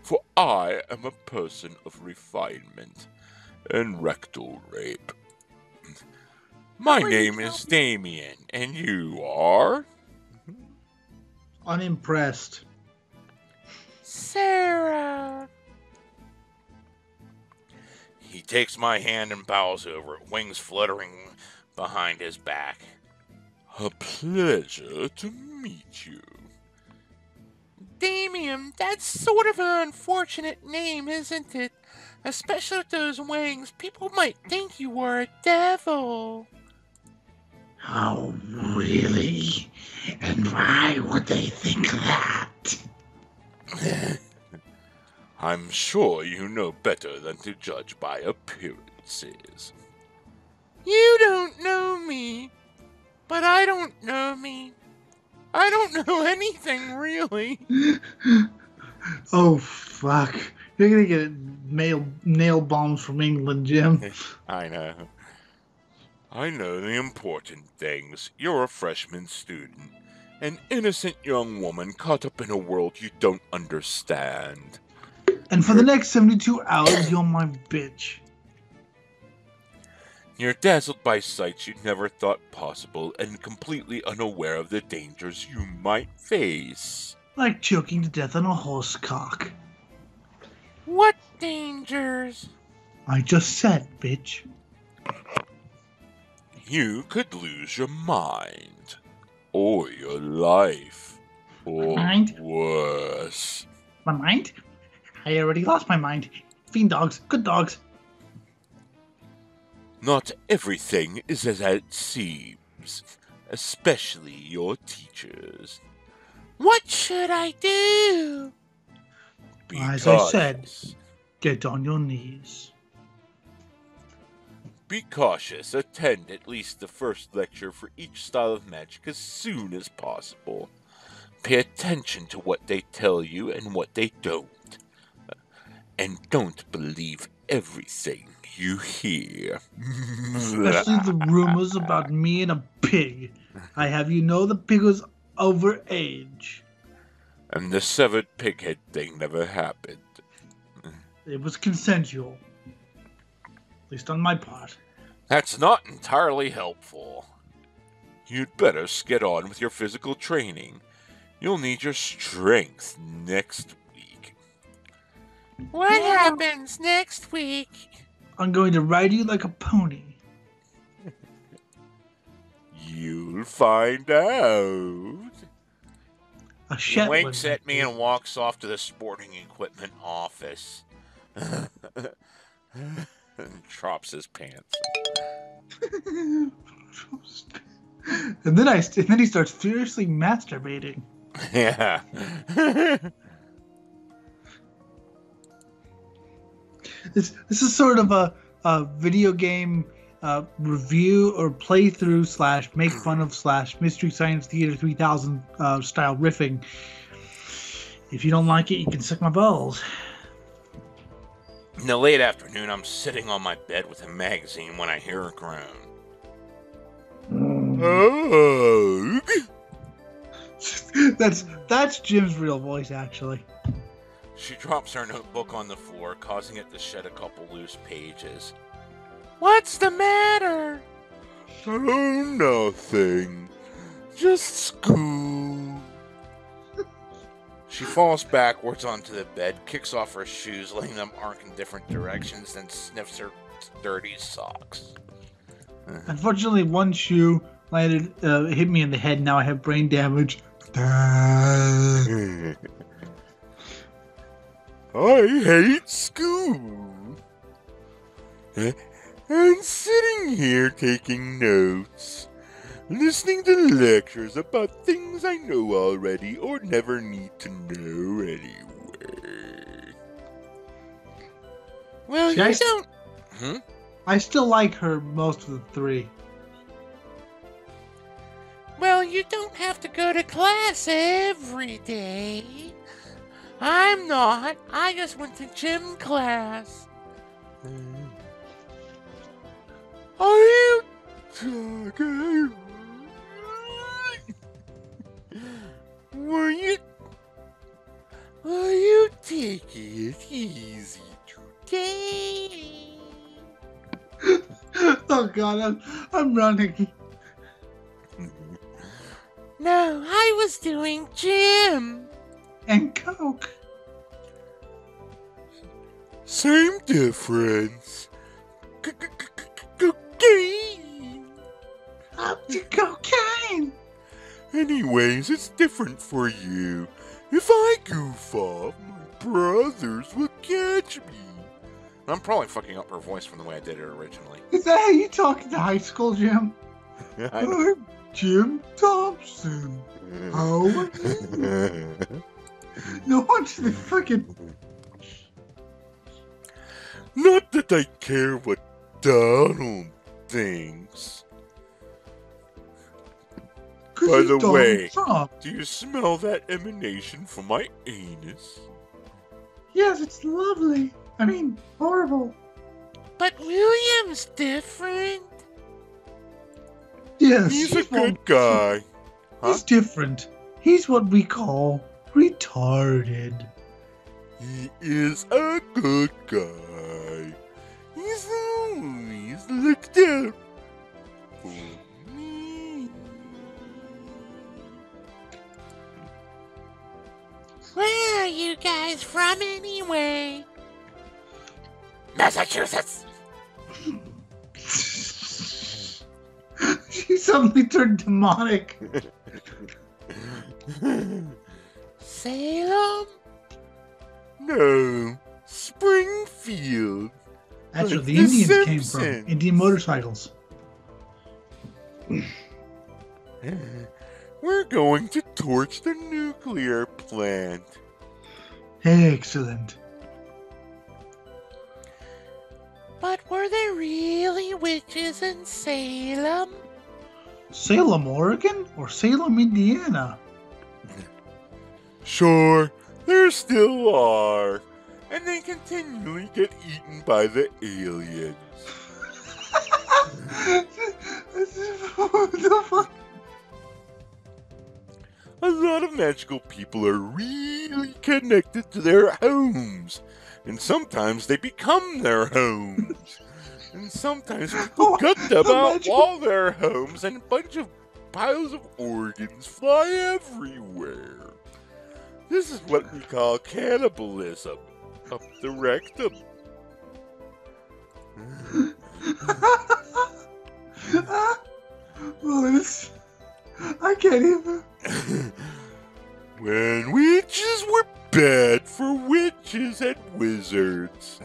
for I am a person of refinement and rectal rape. My name is Damien, and you are? Unimpressed. Sarah. He takes my hand and bows over it, wings fluttering behind his back. A pleasure to meet you. Damien, that's sort of an unfortunate name, isn't it? Especially with those wings, people might think you were a devil. Oh, really? And why would they think that? I'm sure you know better than to judge by appearances. You don't know me, but I don't know me. I don't know anything, really. Oh, fuck. You're gonna get nail bombs from England, Jim. I know. I know the important things. You're a freshman student. An innocent young woman caught up in a world you don't understand. And for the next 72 hours, you're my bitch. You're dazzled by sights you never thought possible and completely unaware of the dangers you might face. Like choking to death on a horse cock. What dangers? I just said, bitch. You could lose your mind. Or your life. Or Mind? worse. My mind? I already lost my mind. Fiend dogs, good dogs. Not everything is as it seems, especially your teachers. What should I do? Be As I said, cautious. get on your knees. Be cautious. Attend at least the first lecture for each style of magic as soon as possible. Pay attention to what they tell you and what they don't. And don't believe everything you hear. Especially the rumors about me and a pig. I have you know the pig was over age. And the severed pighead thing never happened. It was consensual. At least on my part. That's not entirely helpful. You'd better get on with your physical training. You'll need your strength next week. What happens next week? I'm going to ride you like a pony. You'll find out. A He Shetland. winks at me and walks off to the sporting equipment office. And drops his pants. And then he starts furiously masturbating. Yeah. This is sort of a video game review or playthrough / make fun of / Mystery Science Theater 3000 style riffing. If you don't like it, you can suck my balls. In the late afternoon, I'm sitting on my bed with a magazine when I hear a groan. Oh. That's Jim's real voice, actually. She drops her notebook on the floor, causing it to shed a couple loose pages. What's the matter? Oh, nothing. Just school. She falls backwards onto the bed, kicks off her shoes, letting them arc in different directions, then sniffs her dirty socks. Unfortunately, one shoe landed, hit me in the head. Now I have brain damage. I hate school. And sitting here taking notes, listening to lectures about things I know already or never need to know anyway. Well, See, you don't. I still like her most of the three. Well, you don't have to go to class every day. I'm not. I just went to gym class. Are you talking? Were you taking it easy today? Oh God, I'm running. No, I was doing gym. And Coke. Same difference. Cocaine. Up to cocaine. Anyways, it's different for you. If I goof off, my brothers will catch me. I'm probably fucking up her voice from the way I did it originally. Is that how you talk to high school, Jim? I'm Jim Thompson. How are you? No one's the fucking. Not that I care what Donald thinks. By the way, Trump. do you smell that emanation from my anus? Yes, it's lovely. I mean, horrible. But William's different. Yes, He's a good guy. He's different. He's what we call retarded. He is a good guy. He's always looked out for me. Where are you guys from anyway? Massachusetts! She suddenly turned demonic. Salem? No, Springfield. That's where Like the the Indians came from. Simpsons. Indian motorcycles. We're going to torch the nuclear plant. Excellent. But were there really witches in Salem? Salem, Oregon, or Salem, Indiana? Sure, there still are. And they continually get eaten by the aliens. What the fuck? A lot of magical people are really connected to their homes. And sometimes they become their homes. And sometimes people cut them out while they're homes, and a bunch of piles of organs fly everywhere. This is what we call cannibalism. Up the rectum. I can't even. When witches were bad for witches and wizards.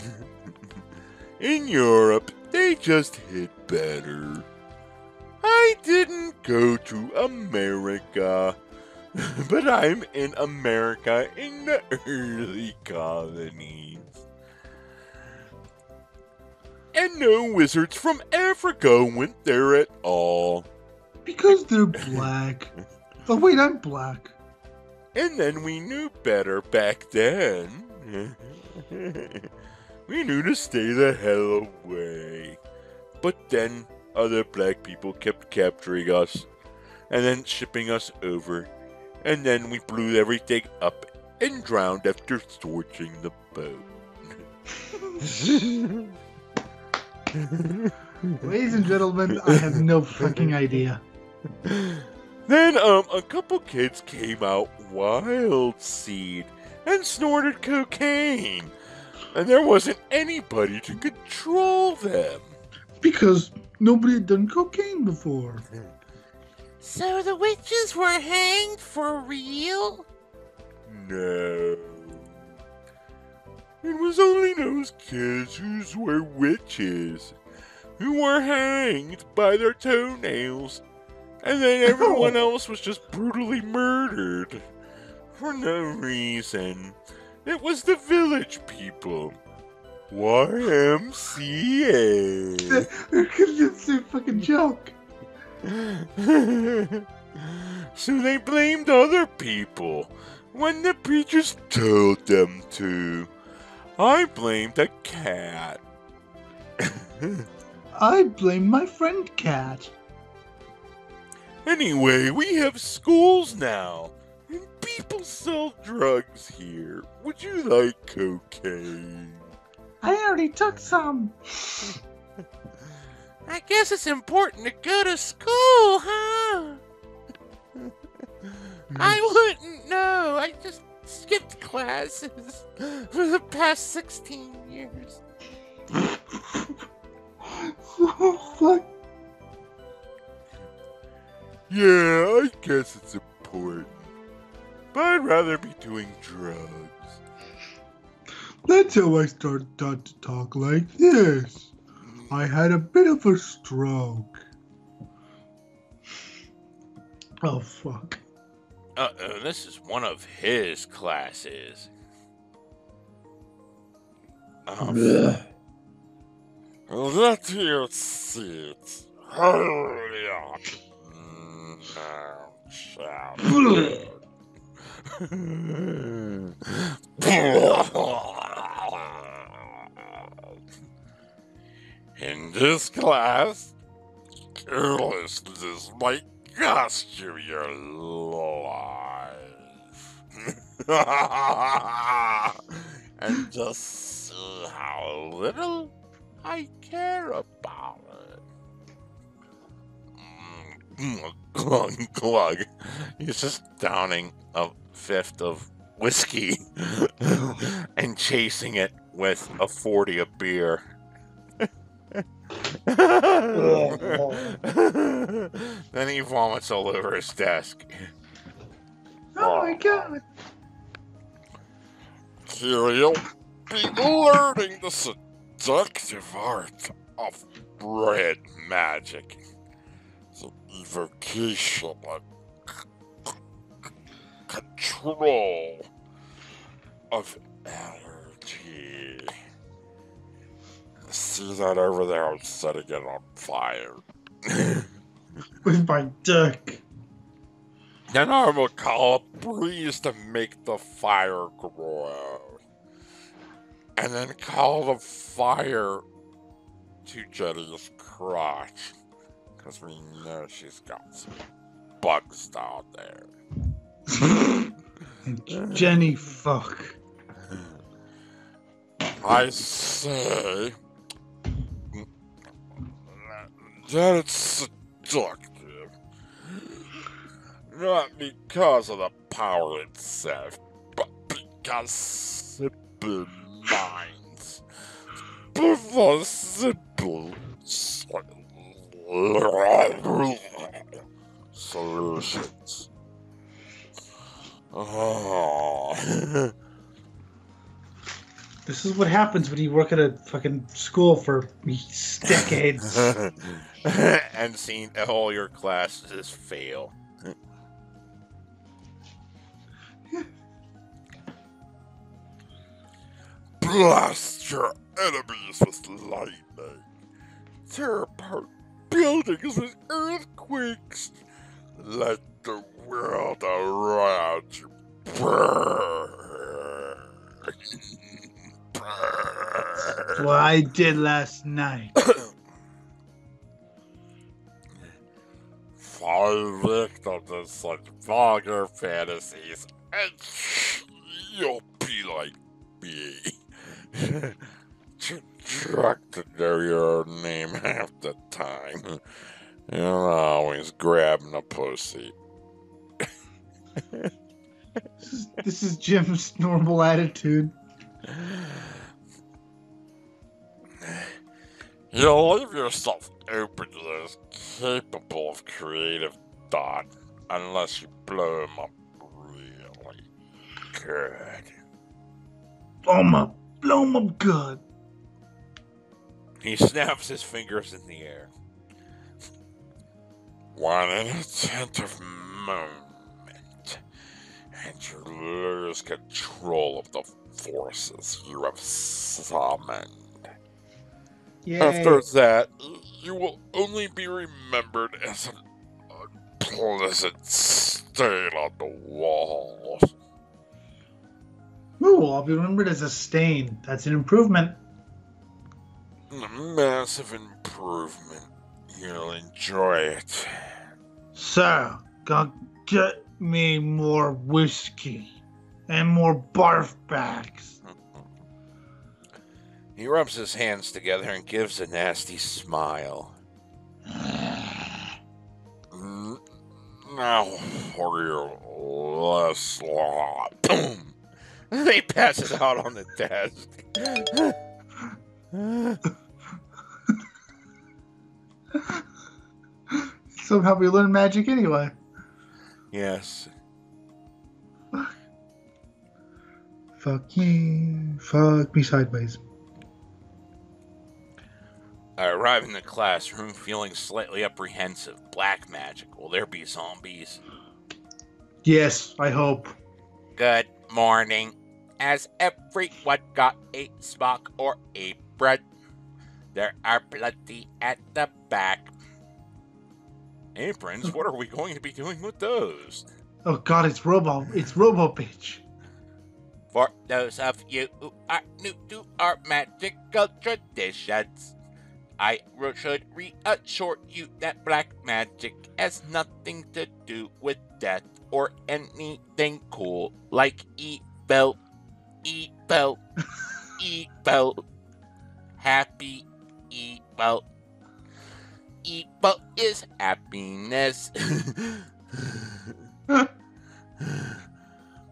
In Europe, they just hit better. I didn't go to America, but I'm in America in the early colonies. And no wizards from Africa went there at all. Because they're black. Oh wait, I'm black. And then we knew better back then. We knew to stay the hell away. But then other black people kept capturing us and then shipping us over. And then we blew everything up and drowned after torching the boat. Ladies and gentlemen, I have no fucking idea. Then, a couple kids came out wild seed and snorted cocaine. And there wasn't anybody to control them. Because nobody had done cocaine before. So the witches were hanged for real? No. It was only those kids who were witches, who were hanged by their toenails, and then everyone else was just brutally murdered. For no reason. It was the village people. YMCA. It's a fucking joke. So they blamed other people when the preachers told them to. I blamed a cat. I blame my friend Cat. Anyway, we have schools now, and people sell drugs here. Would you like cocaine? I already took some. I guess it's important to go to school, huh? I wouldn't know. I just skipped classes for the past 16 years. Fuck. Yeah, I guess it's important. But I'd rather be doing drugs. That's how I started to talk like this. I had a bit of a stroke. Oh, fuck. Uh-oh, this is one of his classes. Let your seat. Hurry up. Now, child. In this class, carelessness might cost you your life. And just see how little I care about it. Glug, glug. He's just downing a fifth of whiskey and chasing it with a 40 of beer. Then he vomits all over his desk. Oh my god. Here you'll be learning the seductive art of red magic. The evocation and control of energy. See that over there? I'm setting it on fire. With my dick. Then I will call a breeze to make the fire grow. And then call the fire to Jenny's crotch. Because we know she's got some bugs down there. And Jenny, fuck. I say that it's seductive, not because of the power itself, but because simple minds prefer simple solutions. Oh. This is what happens when you work at a fucking school for decades. And seen all your classes fail. Blast your enemies with lightning. Tear apart buildings with earthquakes. Let the world around you burn. That's what I did last night. Fall victim to such vulgar fantasies, and you'll be like me. Too drunk to know your name half the time. You're always grabbing a pussy. This is Jim's normal attitude. You'll leave yourself open to those capable of creative thought unless you blow them up really good. Blow 'em up good. He snaps his fingers in the air. One inattentive moment, and you lose control of the forces you have summoned. Yay. After that, you will only be remembered as an unpleasant stain on the walls. Ooh, I'll be remembered as a stain. That's an improvement. A massive improvement. You'll enjoy it. Sir, go get me more whiskey and more barf bags. He rubs his hands together and gives a nasty smile. Now for your last lot. Boom! He passes out on the desk. Somehow we learn magic anyway. Yes. Fuck you. Fuck me sideways. I arrive in the classroom feeling slightly apprehensive. Black magic. Will there be zombies? Yes, I hope. Good morning. Has everyone got a smock or a bread? There are plenty at the back. Aprons? What are we going to be doing with those? Oh god, it's Robo bitch. For those of you who are new to our magical traditions, I should reassure you that black magic has nothing to do with death or anything cool like evil, evil, evil, happy evil. Evil is happiness.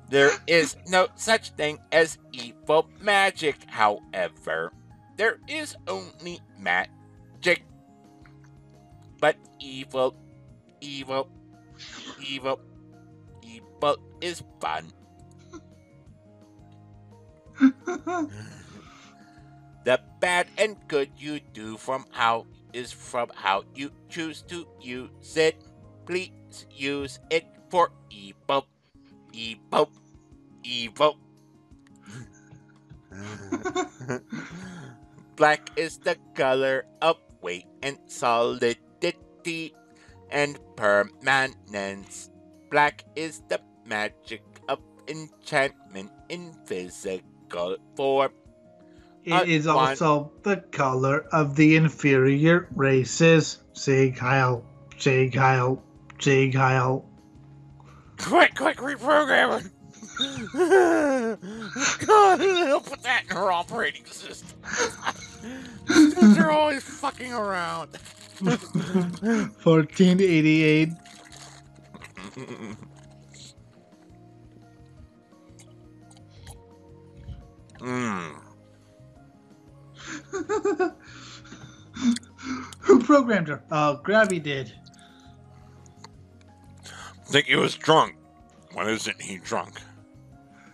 There is no such thing as evil magic, however. There is only magic. But evil is fun. The bad and good you do from how you choose to use it. Please use it for evil. Evil. Black is the color of weight and solidity and permanence. Black is the magic of enchantment in physical form. It is also the color of the inferior races. Sig Heil, Sig Heil, Sig Heil. Quick, reprogram her. God, they'll put that in her operating system. They're always fucking around. 1488. Who programmed her? Gravy did. I think he was drunk. When isn't he drunk?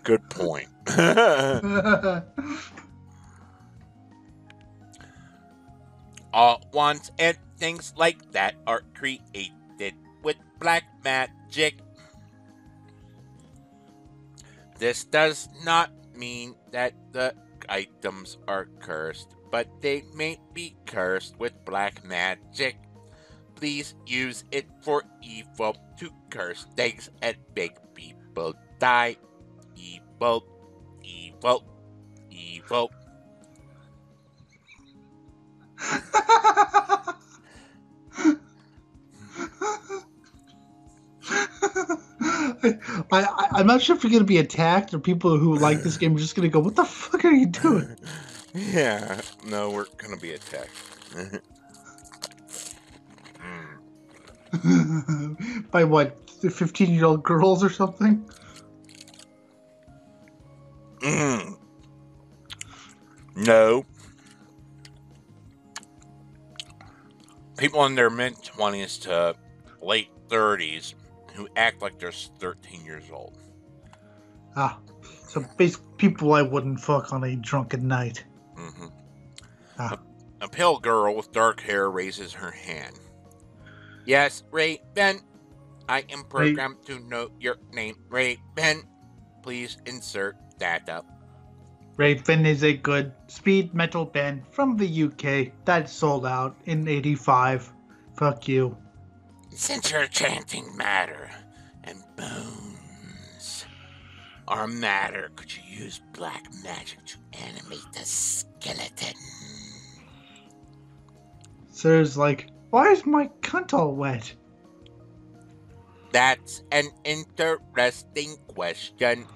Good point. All wands and things like that are created with black magic. This does not mean that the items are cursed, but they may be cursed with black magic. Please use it for evil to curse things and make people die. Evil, evil, evil. I'm not sure if we're going to be attacked or people who like this game are just going to go, what the fuck are you doing? Yeah, no, we're going to be attacked. By what, 15-year-old girls or something? No. People in their mid-20s to late 30s who act like they're 13 years old. Ah, so basically people I wouldn't fuck on a drunken night. Mm-hmm. Ah. A pale girl with dark hair raises her hand. Yes, Raven. I am programmed to know your name, Raven. Please insert data. Raven is a good speed metal band from the UK that sold out in '85. Fuck you. Since you're chanting matter and bones are matter, could you use black magic to animate the skeleton? Sir's like, why is my cunt all wet? That's an interesting question.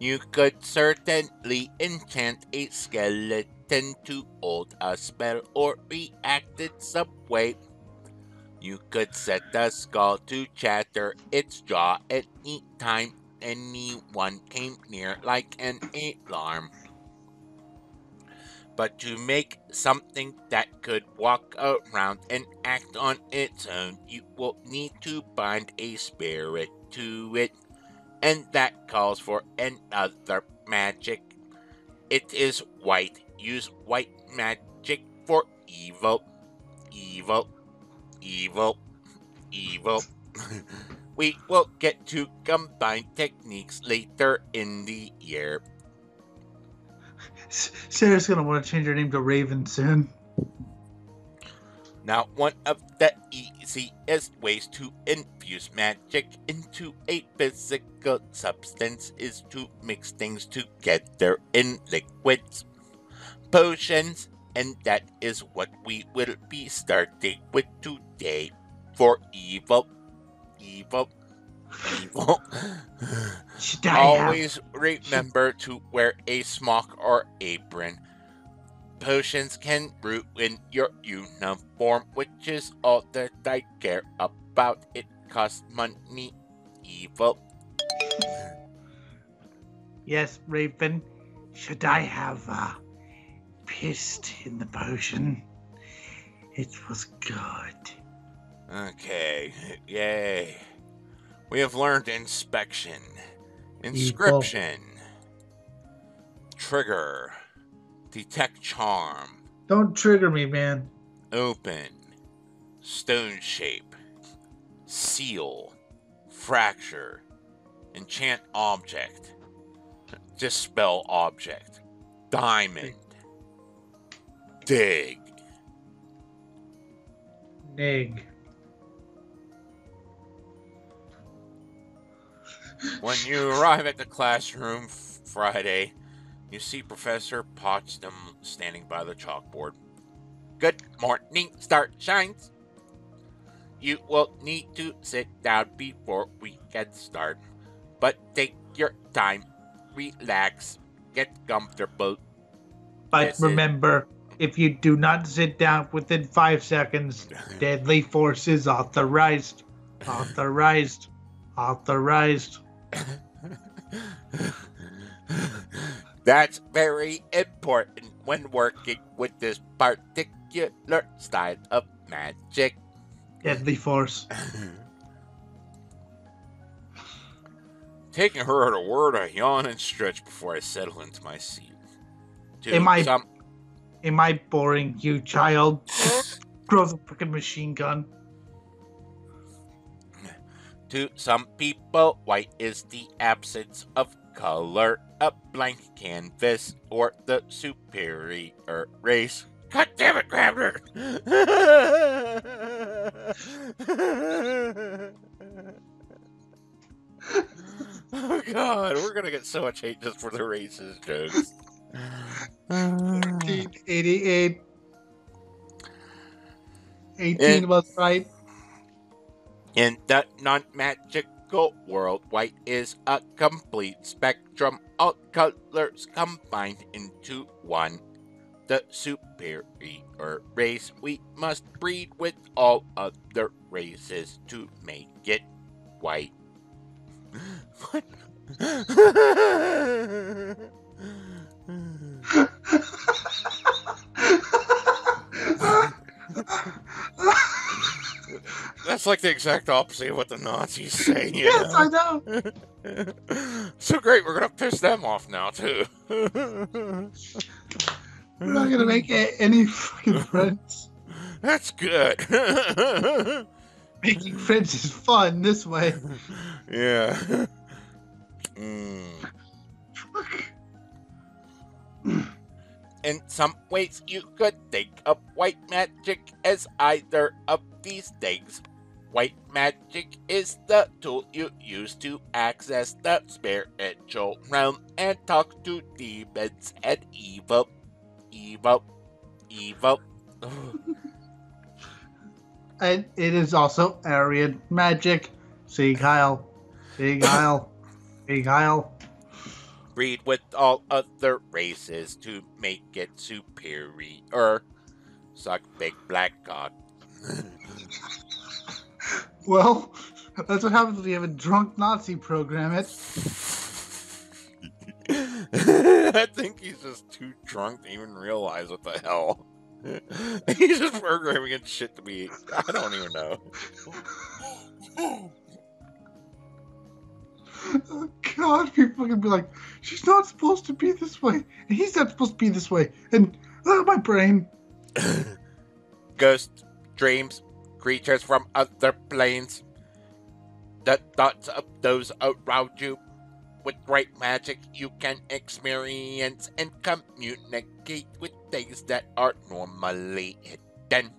You could certainly enchant a skeleton to hold a spell or react in some way. You could set the skull to chatter its jaw any time anyone came near like an alarm. But to make something that could walk around and act on its own, you will need to bind a spirit to it. And that calls for another magic. It is white. Use white magic for evil. Evil. Evil. Evil. We will get to combine techniques later in the year. Sarah's gonna want to change her name to Raven soon. Now, one of the easiest ways to infuse magic into a physical substance is to mix things together in liquids, potions, and that is what we will be starting with today for evil. Evil. Evil. Always remember to wear a smock or apron. Potions can ruin your uniform, which is all that I care about. It costs money. Evil. Yes, Raven. Should I have pissed in the potion? It was good. Okay, yay. We have learned inspection, inscription, trigger, detect charm. Don't trigger me, man. Open, stone shape, seal, fracture, enchant object, dispel object, diamond, dig. Nig. When you arrive at the classroom Friday, you see Professor Potsdam standing by the chalkboard. Good morning, Starshines. You will need to sit down before we get started. But take your time, relax, get comfortable. But remember, if you do not sit down within 5 seconds, deadly force is authorized. Authorized. Authorized. That's very important when working with this particular style of magic. Deadly force. Taking her at her word, I yawn and stretch before I settle into my seat. Am I boring you, child? Throw the freaking machine gun. To some people, white is the absence of color, a blank canvas, or the superior race. God damn it, Grabner! Oh god, we're gonna get so much hate just for the racist jokes. 1988. 18 was right. In the non-magical world, white is a complete spectrum, all colors combined into one. The superior race, we must breed with all other races to make it white. What? That's like the exact opposite of what the Nazis say. Yes, I know. So great, we're gonna piss them off now too. We're not gonna make any fucking friends. That's good. Making friends is fun this way. Yeah. In some ways, you could think of white magic as either of these things. White magic is the tool you use to access the spiritual realm and talk to demons and evil. And it is also Aryan magic. See, Kyle. Breed with all other races to make it superior. Suck big black cock. Well, that's what happens when you have a drunk Nazi program it. I think he's just too drunk to even realize what the hell. He's just programming and shit to be. I don't even know. Oh, God, people can be like, she's not supposed to be this way, and he's not supposed to be this way, and my brain. Ghosts, dreams, creatures from other planes, the thoughts of those around you. With great magic, you can experience and communicate with things that are normally hidden.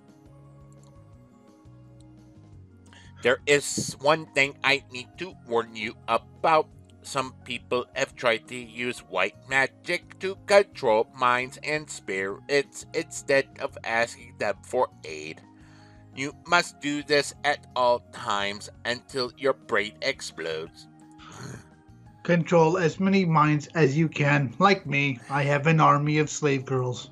There is one thing I need to warn you about. Some people have tried to use white magic to control minds and spirits instead of asking them for aid. You must do this at all times until your brain explodes. Control as many minds as you can. Like me, I have an army of slave girls.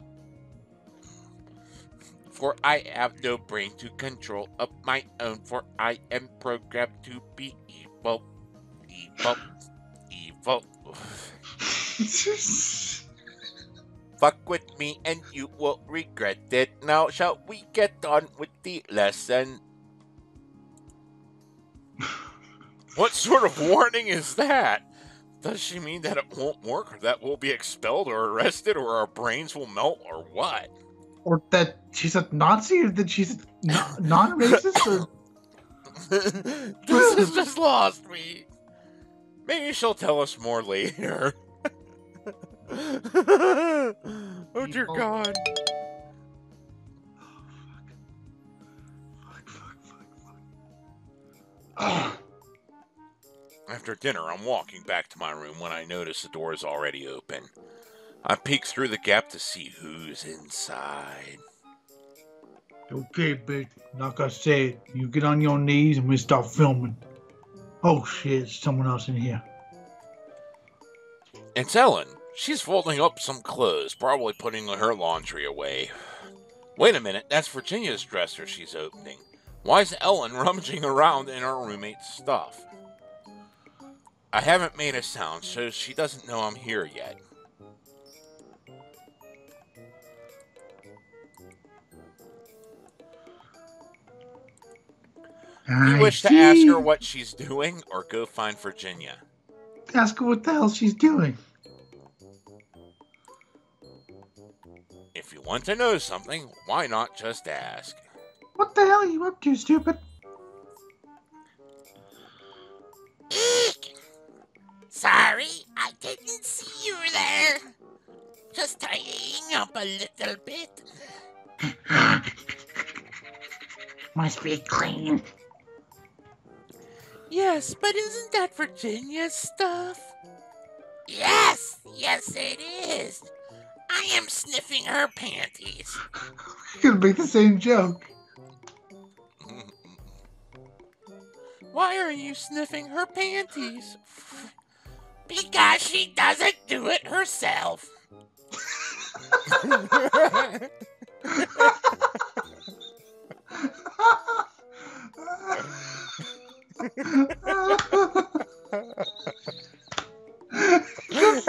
For I have no brain to control of my own, for I am programmed to be evil. Fuck with me and you will regret it. Now shall we get on with the lesson? What sort of warning is that? Does she mean that it won't work, or that we'll be expelled or arrested, or our brains will melt, or what? Or that she's a Nazi, or that she's non-racist, or... This has just lost me. Maybe she'll tell us more later. Oh dear God. Fuck. After dinner, I'm walking back to my room when I notice the door is already open. I peek through the gap to see who's inside. Okay, bitch. Like I said, you get on your knees and we start filming. Oh shit, someone else in here. It's Ellen. She's folding up some clothes, probably putting her laundry away. Wait a minute, that's Virginia's dresser she's opening. Why is Ellen rummaging around in her roommate's stuff? I haven't made a sound, so she doesn't know I'm here yet. You wish to ask her what she's doing, or go find Virginia? Ask her what the hell she's doing. If you want to know something, why not just ask? What the hell are you up to, stupid? Eek! Sorry, I didn't see you there. Just tidying up a little bit. Must be clean. Yes, but isn't that Virginia's stuff? Yes, it is. I am sniffing her panties. You're gonna make the same joke. Why are you sniffing her panties? Because she doesn't do it herself. Doesn't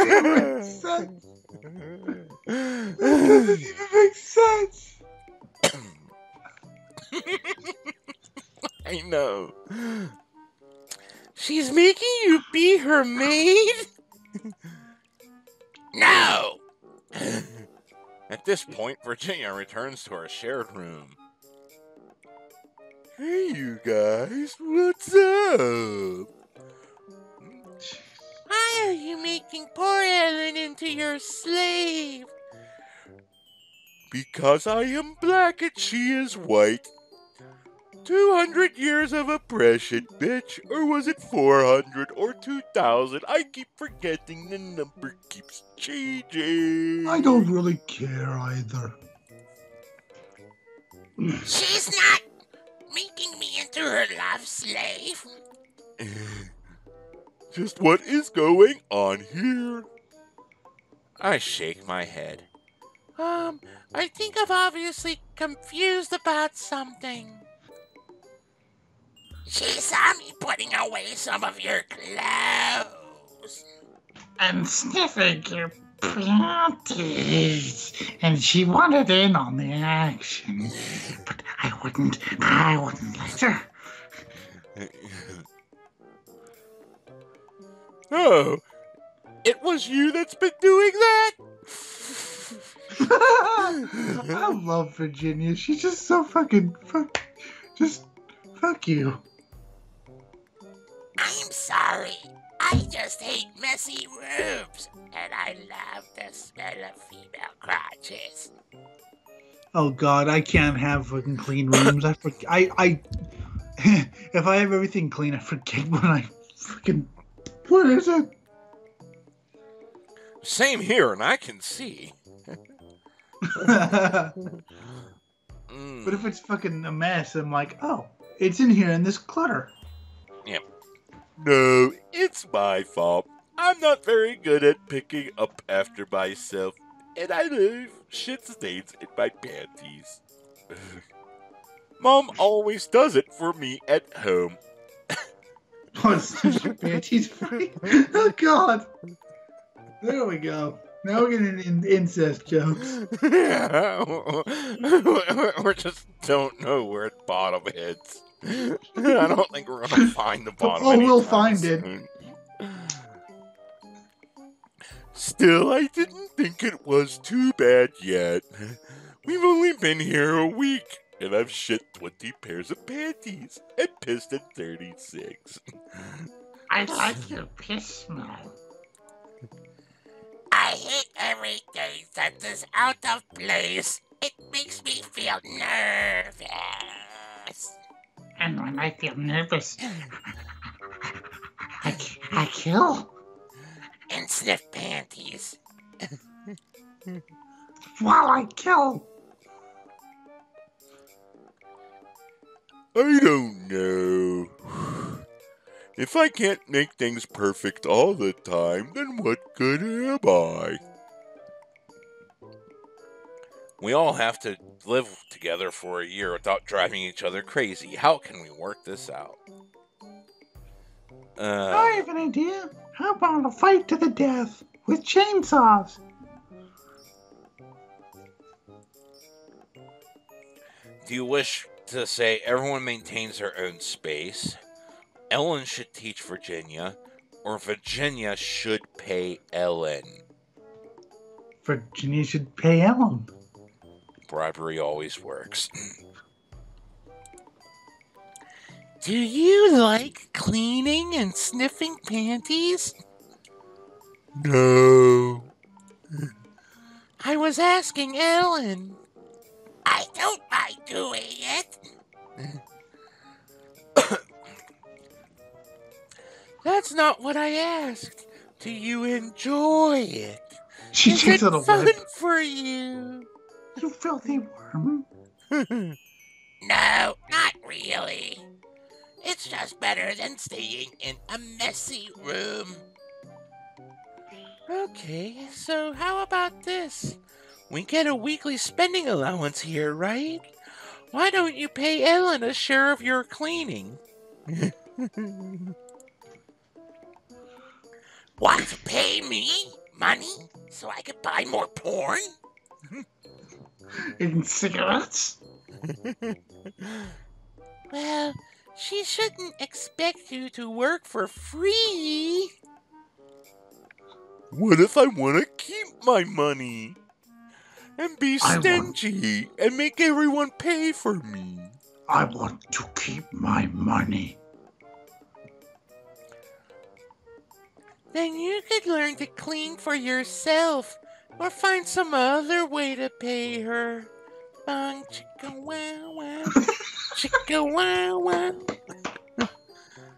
even make sense. Doesn't even make sense. I know. She's making you be her maid? No! At this point, Virginia returns to her shared room. Hey, you guys, what's up? Why are you making poor Ellen into your slave? Because I am black and she is white. 200 years of oppression, bitch. Or was it 400 or 2,000? I keep forgetting, the number keeps changing. I don't really care either. She's not making me into her love slave. Just what is going on here? I shake my head. I think I've obviously confused about something. She saw me putting away some of your clothes. And sniffing your panties. And she wanted in on the action. But I wouldn't let her. Oh, it was you that's been doing that? I love Virginia. She's just so fuck you. I'm sorry. I just hate messy rooms. And I love the smell of female crotches. Oh God, I can't have fucking clean rooms. I if I have everything clean, I forget when I fucking. What is it? Same here, and I can see. But if it's fucking a mess, I'm like, oh, it's in here in this clutter. Yep. No, it's my fault. I'm not very good at picking up after myself, and I leave shit stains in my panties. Mom always does it for me at home. Your panties free? Oh God! There we go. Now we're getting incest jokes. We just don't know where the bottom hits. I don't think we're gonna find the bottom. Oh, we'll find it. Still, I didn't think it was too bad yet. We've only been here a week, and I've shit 20 pairs of panties and pissed in 36. I like your piss smell. I hate everything that is out of place. It makes me feel nervous. And when I feel nervous, I kill. And sniff panties. While I kill. I don't know. If I can't make things perfect all the time, then what good am I? We all have to live together for a year without driving each other crazy. How can we work this out? I have an idea. How about a fight to the death with chainsaws? Do you wish to say everyone maintains their own space, Ellen should teach Virginia, or Virginia should pay Ellen? Virginia should pay Ellen. Bribery always works. Do you like cleaning and sniffing panties? No. I was asking Ellen. I don't mind doing it. That's not what I asked. Do you enjoy it? She Is takes it it fun away. for you? You filthy worm. No, not really. It's just better than staying in a messy room. Okay, so how about this? We get a weekly spending allowance here, right? Why don't you pay Ellen a share of your cleaning? Want to pay me money so I could buy more porn? And cigarettes? Well, she shouldn't expect you to work for free. What if I want to keep my money? And be stingy and make everyone pay for me? I want to keep my money. Then you could learn to clean for yourself or find some other way to pay her. Bong chicka wow wow. Chicka wow wow.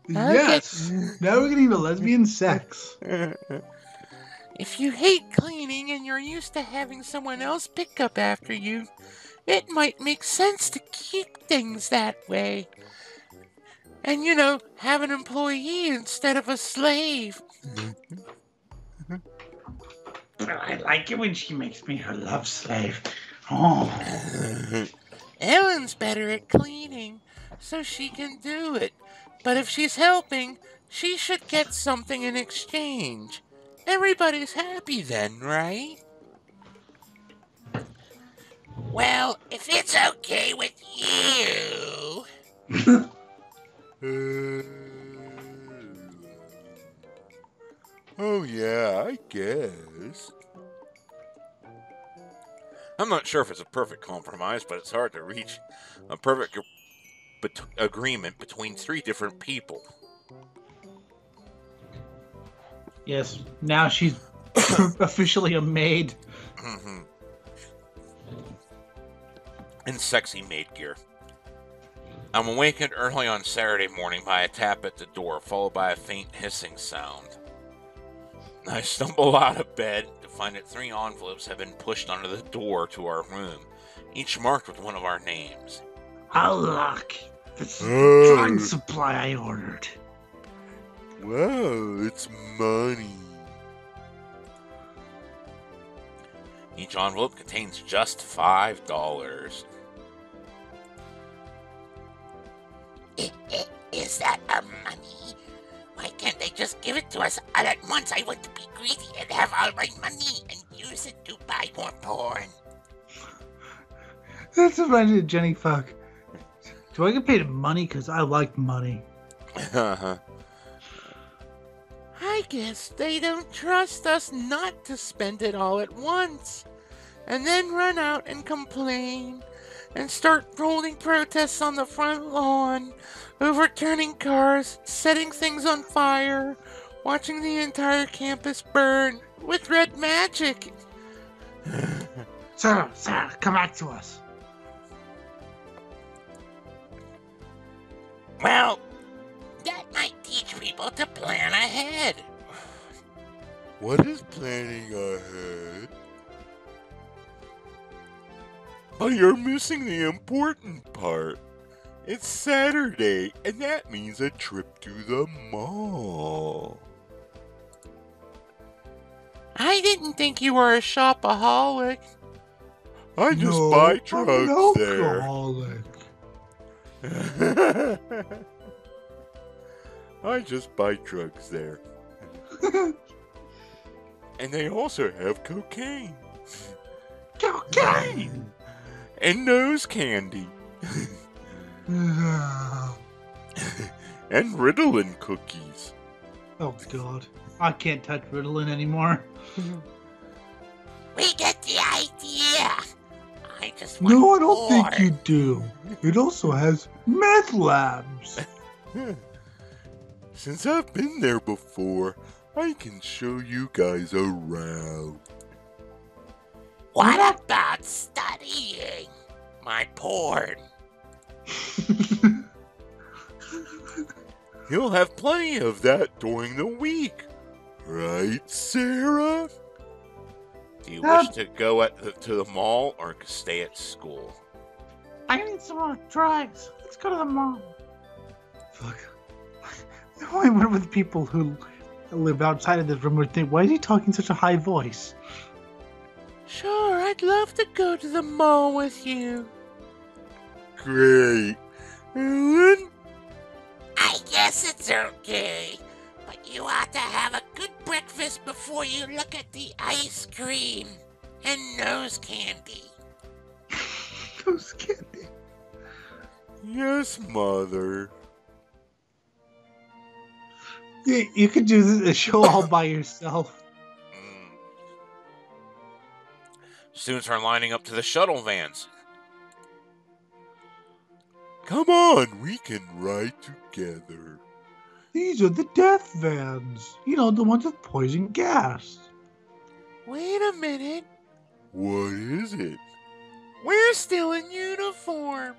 Yes. Now we're getting to lesbian sex. If you hate cleaning and you're used to having someone else pick up after you, it might make sense to keep things that way. And, have an employee instead of a slave. I like it when she makes me her love slave. Oh. Ellen's better at cleaning, so she can do it. But if she's helping, she should get something in exchange. Everybody's happy then, right? Well, if it's okay with you. Oh yeah, I guess. I'm not sure if it's a perfect compromise, but it's hard to reach a perfect agreement between three different people. Yes, now she's officially a maid. Mm-hmm. In sexy maid gear. I'm awakened early on Saturday morning by a tap at the door, followed by a faint hissing sound. I stumble out of bed to find that 3 envelopes have been pushed under the door to our room, each marked with one of our names. Oh, look. This is the drug supply I ordered. Wow, it's money. Each envelope contains just $5. Is that our money? Why can't they just give it to us all at once? I want to be greedy and have all my money and use it to buy more porn. That's reminded me of Jenny Fuck. Do I get paid money? Because I like money. Uh-huh. I guess they don't trust us not to spend it all at once. And then run out and complain. And start holding protests on the front lawn. Overturning cars, setting things on fire. Watching the entire campus burn with red magic. Sir, come back to us. Well, that might teach people to plan ahead. What is planning ahead? But you're missing the important part. It's Saturday, and that means a trip to the mall. I didn't think you were a shopaholic. I just buy drugs there. I just buy drugs there. And they also have cocaine. Cocaine! And nose candy. And Ritalin cookies. Oh, God. I can't touch Ritalin anymore. We get the idea. I just want No, I don't more. think you do. It also has meth labs. Since I've been there before, I can show you guys around. What about studying my porn? You'll have plenty of that during the week. Right, Sarah? Do you wish to go to the mall or stay at school? I need some more drugs. Let's go to the mall. Fuck. I went with people who live outside of this room would think, why is he talking such a high voice? Sure, I'd love to go to the mall with you. Great. Ellen? I guess it's okay, but you ought to have a good breakfast before you look at the ice cream and nose candy. Nose candy. Yes, Mother. Yeah, you could do the show all by yourself. Students are lining up to the shuttle vans. Come on, we can ride together. These are the death vans. You know, the ones with poison gas. Wait a minute. What is it? We're still in uniform.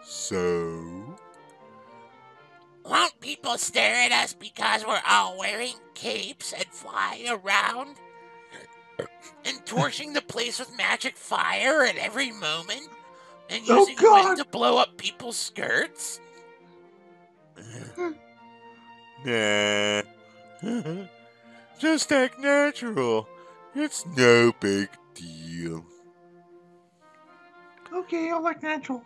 So? Won't people stare at us because we're all wearing capes and flying around? And torching the place with magic fire at every moment? And using wind to blow up people's skirts? Nah. Just act natural. It's no big deal. Okay, I'll act natural.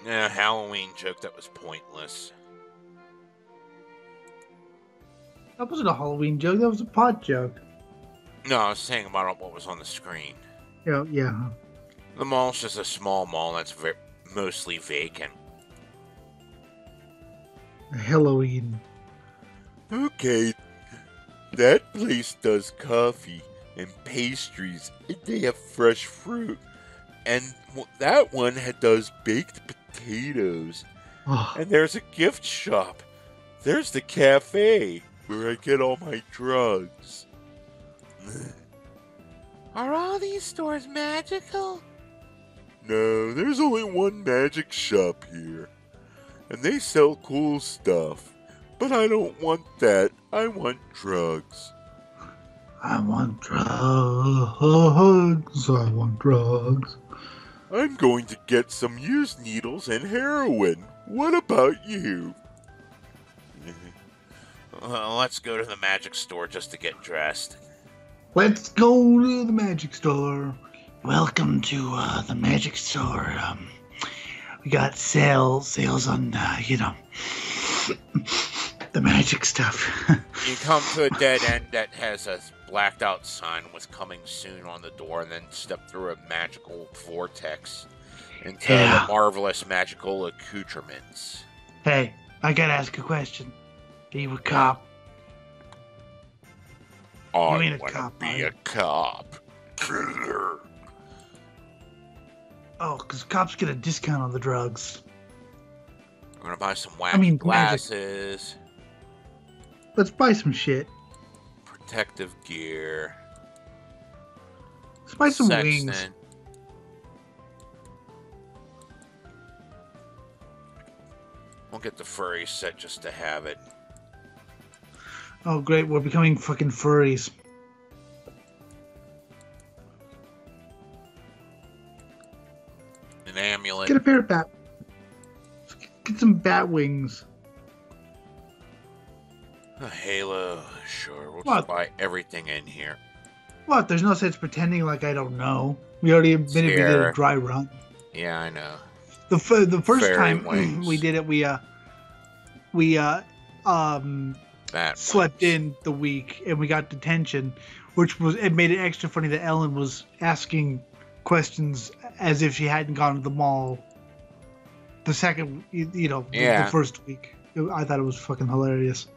A Halloween joke that was pointless. That wasn't a Halloween joke, that was a pot joke. No, I was saying about what was on the screen. Yeah. The mall's just a small mall that's mostly vacant. Halloween. Okay, that place does coffee and pastries, and they have fresh fruit. And that one does baked potatoes. Oh. And there's a gift shop. There's the cafe where I get all my drugs. Are all these stores magical? No, there's only one magic shop here. And they sell cool stuff. But I don't want that. I want drugs. I want drugs. I want drugs. I'm going to get some used needles and heroin. What about you? Let's go to the magic store just to get dressed. Let's go to the magic store. Welcome to the magic store. We got sales on, the magic stuff. You come to a dead end that has a blacked out sign with coming soon on the door, and then step through a magical vortex into the marvelous magical accoutrements. Hey, I gotta ask a question. Are you a cop? I You ain't a want cop, to are be you? a cop. Killer. Oh, because cops get a discount on the drugs. I'm gonna buy some wacky glasses, Let's buy some shit. protective gear, Let's buy some sextant. wings. We'll get the furry set just to have it. Oh, great. We're becoming fucking furries. An amulet. Get a pair of bat. Get some bat wings. A halo. Sure, we'll What? just buy everything in here. What? There's no sense pretending like I don't know. We already admitted we did a dry run. Yeah, I know. The first Fairy time wings. we did it, we slept in the week and we got detention, it made it extra funny that Ellen was asking questions as if she hadn't gone to the mall the second, the first week. I thought it was fucking hilarious.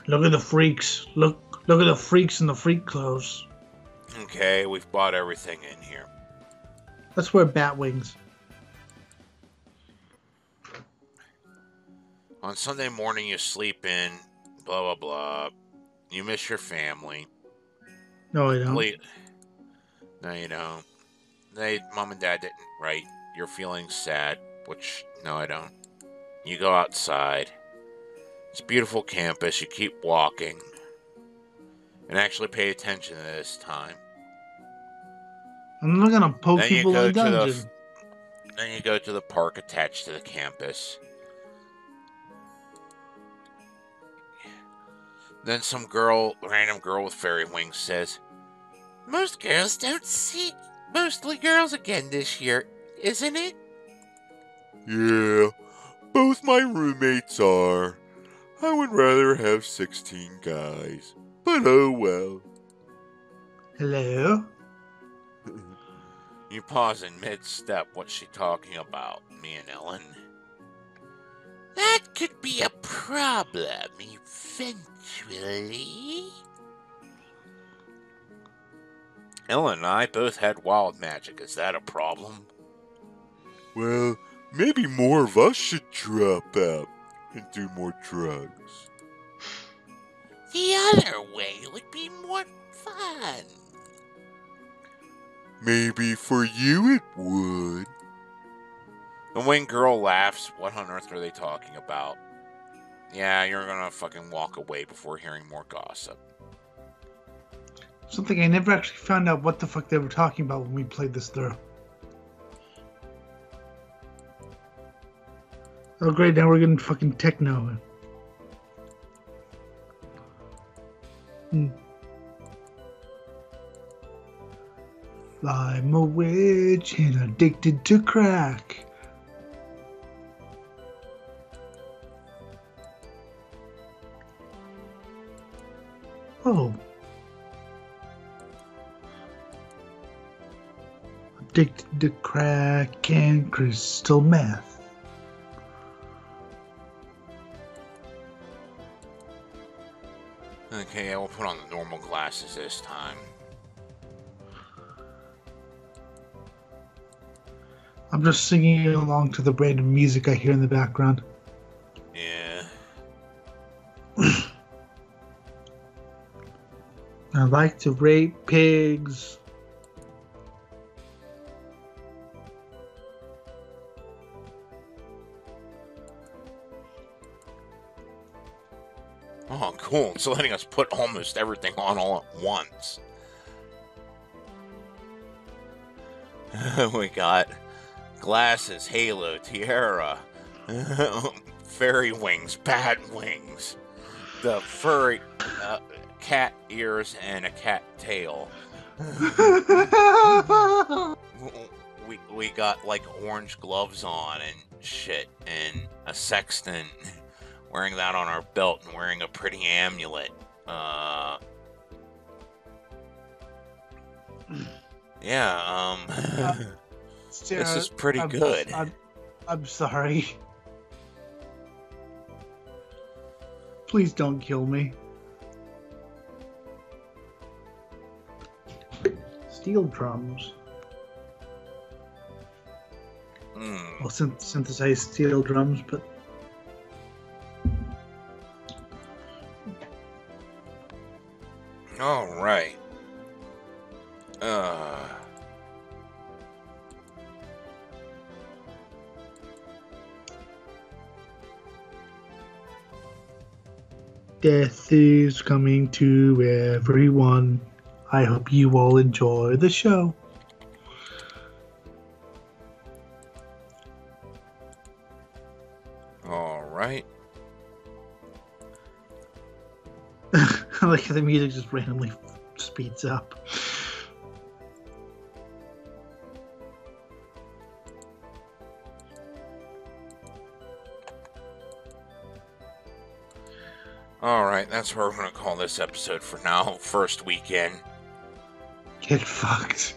Look at the freaks. Look at the freaks in the freak clothes. Okay, we've bought everything in here. Let's wear bat wings. On Sunday morning, you sleep in, blah, blah, blah. You miss your family. No, I don't. No, you don't. Mom and Dad didn't write. You're feeling sad, which, no, I don't. You go outside. It's a beautiful campus. You keep walking. And actually pay attention to this time. I'm not gonna poke people in the dungeon. Then you go to the park attached to the campus. Then some random girl with fairy wings says, Most girls don't see mostly girls again this year, isn't it? Yeah, both my roommates are. I would rather have 16 guys, but oh well. Hello? You pause in mid-step. What's she talking about, me and Ellen? That could be a problem eventually. Ellen and I both had wild magic. Is that a problem? Well, maybe more of us should drop out and do more drugs. The other way would be more fun. Maybe for you it would. The wing girl laughs. What on earth are they talking about? Yeah, you're gonna fucking walk away before hearing more gossip. Something I never actually found out what the fuck they were talking about when we played this through. Oh great, now we're getting fucking techno. I'm a witch and addicted to crack. Oh. Addicted to crack and crystal meth. Okay, I will put on the normal glasses this time. I'm just singing along to the random music I hear in the background. Yeah. I like to rape pigs. Oh, cool. It's letting us put almost everything on all at once. We got glasses, halo, tiara, fairy wings, bat wings, the furry cat ears, and a cat tail. We got like orange gloves on and shit, and a sextant. Wearing that on our belt and wearing a pretty amulet. This is pretty good. I'm sorry. Please don't kill me. Steel drums. Well, synthesized steel drums, but... All right. Death is coming to everyone. I hope you all enjoy the show. All right. I like how the music just randomly speeds up. All right, that's where we're going to call this episode for now. First weekend. Get fucked.